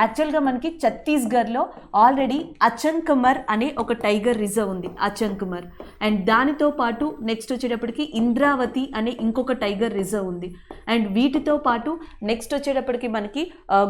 యాక్చువల్గా మనకి ఛత్తీస్గఢ్లో ఆల్రెడీ అచన్కమర్ అనే ఒక టైగర్ రిజర్వ్ ఉంది. అచన్కమర్. అండ్ దానితో పాటు నెక్స్ట్ వచ్చేటప్పటికి ఇంద్రావతి అనే ఇంకొక టైగర్ రిజర్వ్ ఉంది. అండ్ వీటితో పాటు నెక్స్ట్ వచ్చేటప్పటికి మనకి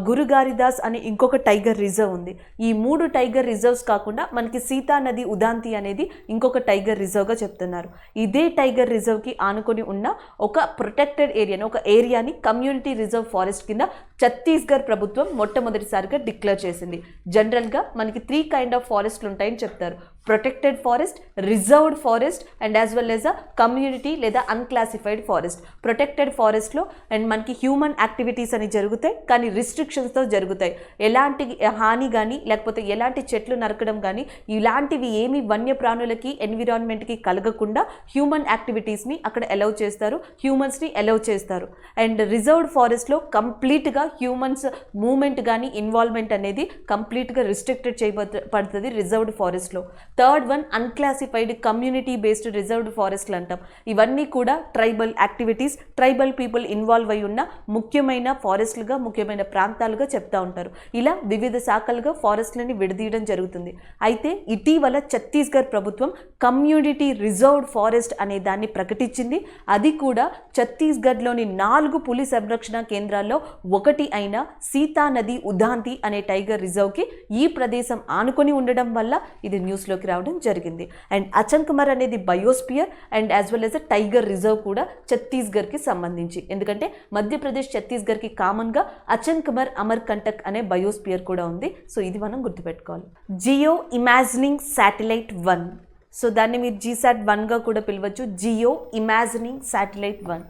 గురుగారిదాస్ అనే ఇంకొక టైగర్ రిజర్వ్ ఉంది. ఈ 3 టైగర్ రిజర్వ్స్ కాకుండా మనకి సీతా నది ఉదాంతి అనేది ఇంకొక టైగర్ రిజర్వ్గా చెప్తున్నారు. ఇదే టైగర్ రిజర్వ్కి ఆనుకొని ఉన్న ఒక ప్రొటెక్టెడ్ ఏరియాని, ఒక ఏరియాని కమ్యూనిటీ రిజర్వ్ ఫారెస్ట్ కింద ఛత్తీస్గఢ్ ప్రభుత్వం మొట్టమొదటిసారిగా డిక్లేర్ చేసింది. జనరల్గా మనకి 3 కైండ్ ఆఫ్ ఫారెస్ట్లు ఉంటాయని చెప్తారు. Protected forest, reserved forest and as well as a community లేదా అన్క్లాసిఫైడ్ ఫారెస్ట్. ప్రొటెక్టెడ్ ఫారెస్ట్లో అండ్ మనకి హ్యూమన్ యాక్టివిటీస్ అని జరుగుతాయి, కానీ రిస్ట్రిక్షన్స్తో జరుగుతాయి. ఎలాంటి హాని కానీ లేకపోతే ఎలాంటి చెట్లు నరకడం కానీ ఇలాంటివి ఏమి వన్యప్రాణులకి ఎన్విరాన్మెంట్కి కలగకుండా హ్యూమన్ యాక్టివిటీస్ని అక్కడ అలౌ చేస్తారు, హ్యూమన్స్ని అలౌ చేస్తారు. అండ్ రిజర్వ్డ్ ఫారెస్ట్లో కంప్లీట్గా హ్యూమన్స్ మూమెంట్ కానీ ఇన్వాల్వ్మెంట్ అనేది కంప్లీట్గా రిస్ట్రిక్టెడ్ చేయబడుతుంది రిజర్వ్డ్ ఫారెస్ట్లో. Third one unclassified community based reserved ఫారెస్ట్లు అంటాం. ఇవన్నీ కూడా tribal activities, tribal people involve అయి ఉన్న ముఖ్యమైన ఫారెస్ట్లుగా, ముఖ్యమైన ప్రాంతాలుగా చెప్తా ఉంటారు. ఇలా వివిధ శాఖలుగా ఫారెస్ట్లని విడదీయడం జరుగుతుంది. అయితే ఇటీవల ఛత్తీస్గఢ్ ప్రభుత్వం కమ్యూనిటీ రిజర్వ్డ్ ఫారెస్ట్ అనే దాన్ని ప్రకటించింది. అది కూడా ఛత్తీస్గఢ్లోని 4 పులి సంరక్షణ కేంద్రాల్లో ఒకటి అయిన సీతా నది ఉదాంతి అనే టైగర్ రిజర్వ్కి ఈ ప్రదేశం ఆనుకొని ఉండడం వల్ల ఇది న్యూస్లోకి రావడం జరిగింది. అండ్ అచన్కమర్ అనేది biosphere and as well as a tiger reserve కూడా ఛత్తీస్గఢ్కి సంబంధించి. ఎందుకంటే మధ్యప్రదేశ్ ఛత్తీస్గఢ్కి కామన్గా అచన్కమర్ అమర్కంటక్ అనే బయోస్పియర్ కూడా ఉంది. సో ఇది మనం గుర్తుపెట్టుకోవాలి. Jio imagining satellite 1. సో దాన్ని మీరు జీసాట్ 1గా కూడా పిలవచ్చు. Jio imagining satellite 1.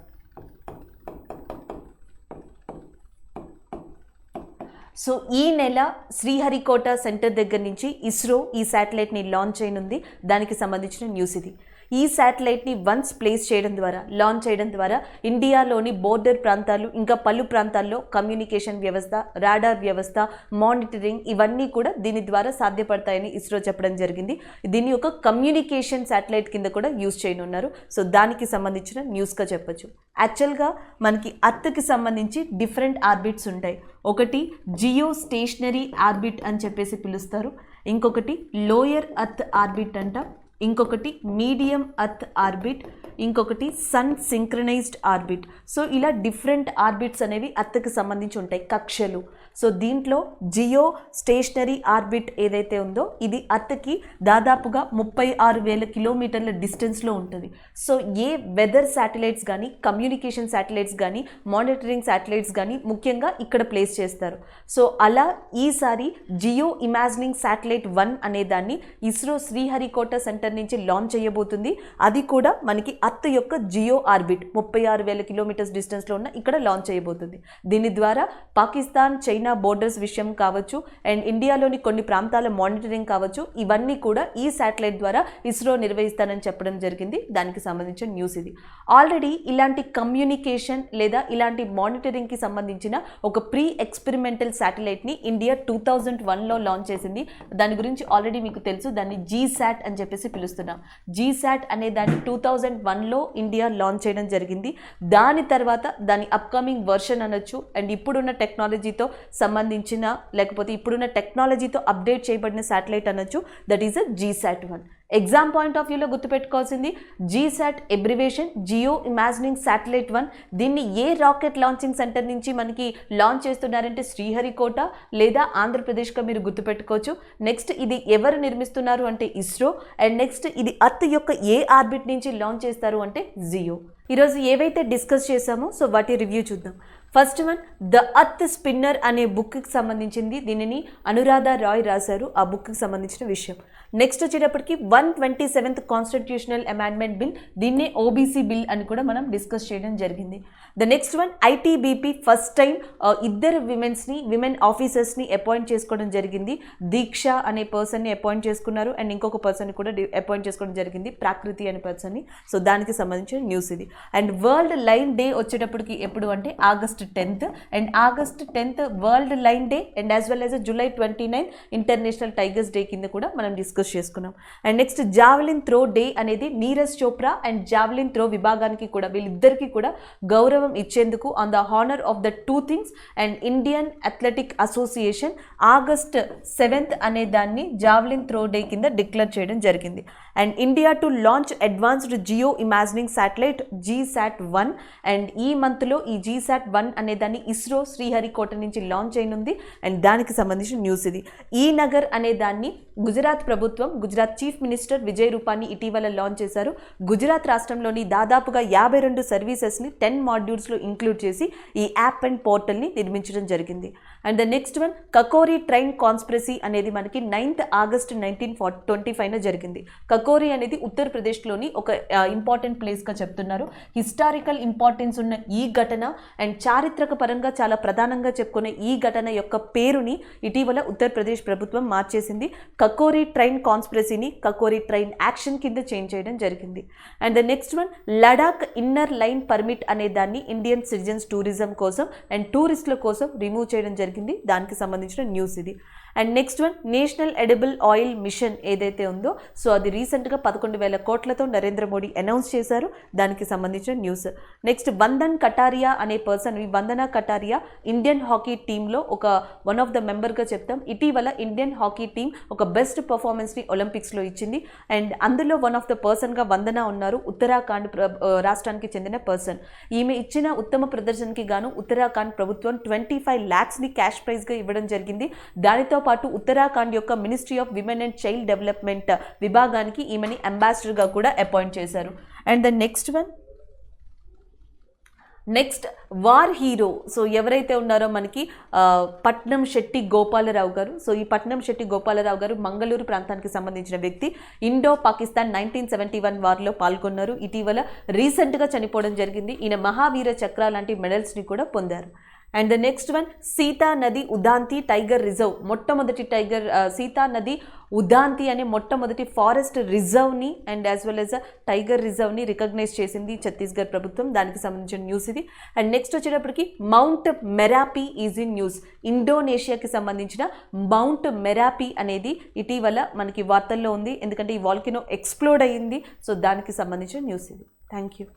సో ఈ నెల శ్రీహరికోట సెంటర్ దగ్గర నుంచి ఇస్రో ఈ శాటిలైట్ని లాంచ్ చేయనుంది. దానికి సంబంధించిన న్యూస్ ఇది. ఈ శాటిలైట్ని వన్స్ ప్లేస్ చేయడం ద్వారా, లాంచ్ చేయడం ద్వారా ఇండియాలోని బోర్డర్ ప్రాంతాలు ఇంకా పలు ప్రాంతాల్లో కమ్యూనికేషన్ వ్యవస్థ, రాడార్ వ్యవస్థ, మానిటరింగ్ ఇవన్నీ కూడా దీని ద్వారా సాధ్యపడతాయని ఇస్రో చెప్పడం జరిగింది. దీన్ని ఒక కమ్యూనికేషన్ శాటిలైట్ కింద కూడా యూజ్ చేయనున్నారు. సో దానికి సంబంధించిన న్యూస్గా చెప్పొచ్చు. యాక్చువల్గా మనకి అర్త్కి సంబంధించి డిఫరెంట్ ఆర్బిట్స్ ఉంటాయి. ఒకటి జియో స్టేషనరీ ఆర్బిట్ అని చెప్పేసి పిలుస్తారు. ఇంకొకటి లోయర్ అర్త్ ఆర్బిట్ అంట. ఇంకొకటి మీడియం అర్త్ ఆర్బిట్. ఇంకొకటి సన్ సింక్రనైజ్డ్ ఆర్బిట్. సో ఇలా డిఫరెంట్ ఆర్బిట్స్ అనేవి అర్త్కి సంబంధించి ఉంటాయి, కక్షలు. సో దీంట్లో జియో స్టేషనరీ ఆర్బిట్ ఏదైతే ఉందో ఇది అర్త్కి దాదాపుగా 36,000 కిలోమీటర్ల డిస్టెన్స్లో ఉంటుంది. సో ఏ వెదర్ శాటిలైట్స్ కానీ, కమ్యూనికేషన్ శాటిలైట్స్ కానీ, మానిటరింగ్ శాటిలైట్స్ కానీ ముఖ్యంగా ఇక్కడ ప్లేస్ చేస్తారు. సో అలా ఈసారి జియో ఇమాజినింగ్ శాటిలైట్ 1 అనే దాన్ని ఇస్రో శ్రీహరికోట సెంటర్ సెంటర్ నుంచి లాంచ్ చేయబోతుంది. అది కూడా మనకి అర్త్ యొక్క జియో ఆర్బిట్ 36,000 కిలోమీటర్స్ డిస్టెన్స్లో ఉన్న ఇక్కడ లాంచ్ చేయబోతుంది. దీని ద్వారా పాకిస్తాన్ చైనా బోర్డర్స్ విషయం కావచ్చు అండ్ ఇండియాలోని కొన్ని ప్రాంతాల మానిటరింగ్ కావచ్చు, ఇవన్నీ కూడా ఈ శాటిలైట్ ద్వారా ఇస్రో నిర్వహిస్తానని చెప్పడం జరిగింది. దానికి సంబంధించిన న్యూస్ ఇది. ఆల్రెడీ ఇలాంటి కమ్యూనికేషన్ లేదా ఇలాంటి మానిటరింగ్కి సంబంధించిన ఒక ప్రీ ఎక్స్పెరిమెంటల్ శాటిలైట్ని ఇండియా 2001లో లాంచ్ చేసింది. దాని గురించి ఆల్రెడీ మీకు తెలుసు, దాన్ని జీశాట్ అని చెప్పేసి పిలుస్తున్నాం. జీశాట్ అనే దాన్ని 2001లో ఇండియా లాంచ్ చేయడం జరిగింది. దాని తర్వాత దాని అప్కమింగ్ వర్షన్ అనొచ్చు అండ్ ఇప్పుడున్న టెక్నాలజీతో సంబంధించిన లేకపోతే ఇప్పుడున్న టెక్నాలజీతో అప్డేట్ చేయబడిన శాటిలైట్ అనొచ్చు. That is a GSAT one. Exam point of వ్యూలో గుర్తుపెట్టుకోవాల్సింది GSAT abbreviation geo imagining satellite 1. దీన్ని ఏ రాకెట్ లాంచింగ్ సెంటర్ నుంచి మనకి లాంచ్ చేస్తున్నారంటే శ్రీహరికోట లేదా ఆంధ్రప్రదేశ్గా మీరు గుర్తుపెట్టుకోవచ్చు. నెక్స్ట్ ఇది ఎవరు నిర్మిస్తున్నారు అంటే ఇస్రో. అండ్ నెక్స్ట్ ఇది అర్త్ యొక్క ఏ ఆర్బిట్ నుంచి లాంచ్ చేస్తారు అంటే జియో. ఈరోజు ఏవైతే డిస్కస్ చేసామో సో వాటి రివ్యూ చూద్దాం. First one the earth spinner అనే బుక్కి సంబంధించింది. దీనిని అనురాధ రాయ్ రాశారు, ఆ బుక్కి సంబంధించిన విషయం. నెక్స్ట్ వచ్చేటప్పటికి 127th కాన్స్టిట్యూషనల్ అమెండ్మెంట్ బిల్, దీన్నే ఓబీసీ బిల్ అని కూడా మనం డిస్కస్ చేయడం జరిగింది. The next one ITBP first time ఇద్దరు విమెన్ ఆఫీసర్స్ని అపాయింట్ చేసుకోవడం జరిగింది. దీక్ష అనే పర్సన్ని అపాయింట్ చేసుకున్నారు అండ్ ఇంకొక పర్సన్ని కూడా అపాయింట్ చేసుకోవడం జరిగింది, ప్రాకృతి అనే పర్సన్ని. సో దానికి సంబంధించిన న్యూస్ ఇది. అండ్ వరల్డ్ లైన్ డే వచ్చేటప్పటికి ఎప్పుడు అంటే August 10th and August 10th world line day and as well as July 29 international tigers day కింద కూడా మనం డిస్కస్ చేసుకున్నాం. And next javelin throw day అనేది Neeraj Chopra and javelin throw విభాగానికి కూడా వీళ్ళిద్దరికీ కూడా గౌరవం ఇచ్చేందుకు on the honour of the 2 things and Indian athletic association August 7th అనే దాన్ని జావెలిన్ త్రో డే కింద డిక్లేర్ చేయడం జరిగింది. And India to launch advanced geo imagining satellite జీశాట్-1 and ఈ మంత్లో ఈ జీశాట్-1 అనే దాన్ని ఇస్రో శ్రీహరికోట నుంచి లాంచ్ అయినుంది అండ్ దానికి సంబంధించిన న్యూస్ ఇది. ఈ నగర్ అనే దాన్ని గుజరాత్ ప్రభుత్వం, గుజరాత్ చీఫ్ మినిస్టర్ విజయ్ రూపానీ ఇటీవల లాంచ్ చేశారు. గుజరాత్ రాష్ట్రంలోని దాదాపుగా 52 సర్వీసెస్ని 10 మాడ్యూల్స్లో ఇంక్లూడ్ చేసి ఈ యాప్ అండ్ పోర్టల్ని నిర్మించడం జరిగింది. And the next one Kakori train conspiracy అనేది మనకి 9th August 1925 జరిగింది. కకోరి అనేది ఉత్తరప్రదేశ్లోని ఒక ఇంపార్టెంట్ ప్లేస్గా చెప్తున్నారు. హిస్టారికల్ ఇంపార్టెన్స్ ఉన్న ఈ ఘటన అండ్ చారిత్రక పరంగా చాలా ప్రధానంగా చెప్పుకునే ఈ ఘటన యొక్క పేరుని ఇటీవల ఉత్తరప్రదేశ్ ప్రభుత్వం మార్చేసింది. కకోరి ట్రైన్ కాన్స్పిరసీని కకోరి ట్రైన్ యాక్షన్ కింద చేంజ్ చేయడం జరిగింది. And the next one Ladakh inner line permit అనే దాన్ని ఇండియన్ సిటిజన్స్ టూరిజం కోసం అండ్ టూరిస్టుల కోసం రిమూవ్ చేయడం జరిగింది. దానికి సంబంధించిన న్యూస్ ఇది. And next one national edible oil mission ఏదైతే ఉందో సో అది రీసెంట్గా 11,000 కోట్లతో నరేంద్ర మోడీ అనౌన్స్ చేశారు. దానికి సంబంధించిన న్యూస్. నెక్స్ట్ వందన్ కటారియా అనే పర్సన్, వందన కటారియా ఇండియన్ హాకీ టీంలో ఒక వన్ ఆఫ్ ద మెంబర్గా చెప్తాం. ఇటీవల ఇండియన్ హాకీ టీం ఒక బెస్ట్ పర్ఫార్మెన్స్ని ఒలింపిక్స్లో ఇచ్చింది అండ్ అందులో వన్ ఆఫ్ ద పర్సన్గా వందన ఉన్నారు. ఉత్తరాఖండ్ రాష్ట్రానికి చెందిన పర్సన్. ఈమె ఇచ్చిన ఉత్తమ ప్రదర్శనకి గాను ఉత్తరాఖండ్ ప్రభుత్వం 25 lakhsని క్యాష్ ప్రైజ్గా ఇవ్వడం జరిగింది. దానితో పాటు ఉత్తరాఖండ్ యొక్క ministry of women and child development విభాగానికి ఈమెని అంబాసిడర్గా కూడా అపాయింట్ చేశారు. And the next war hero so ఎవరైతే ఉన్నారో మనకి పట్నం శెట్టి గోపాలరావు గారు. సో ఈ పట్నం శెట్టి గోపాలరావు గారు మంగళూరు ప్రాంతానికి సంబంధించిన వ్యక్తి. ఇండో పాకిస్తాన్ 1971 వార్లో పాల్గొన్నారు. ఇటీవల రీసెంట్గా చనిపోవడం జరిగింది. ఈయన మహావీర చక్ర లాంటి మెడల్స్ని కూడా పొందారు. And the next one Sita నది ఉదాంతి టైగర్ రిజర్వ్, మొట్టమొదటి సీతా నది ఉదాంతి అనే మొట్టమొదటి ఫారెస్ట్ రిజర్వ్ని and as well as tiger రిజర్వ్ని రికగ్నైజ్ చేసింది ఛత్తీస్గఢ్ ప్రభుత్వం. దానికి సంబంధించిన న్యూస్ ఇది. అండ్ నెక్స్ట్ వచ్చేటప్పటికి mount Merapi is in news. ఇండోనేషియాకి సంబంధించిన మౌంట్ మెరాపీ అనేది ఇటీవల మనకి వార్తల్లో ఉంది, ఎందుకంటే ఈ వాల్కెనో ఎక్స్ప్లోడ్ అయ్యింది. సో దానికి సంబంధించిన న్యూస్ ఇది. Thank you.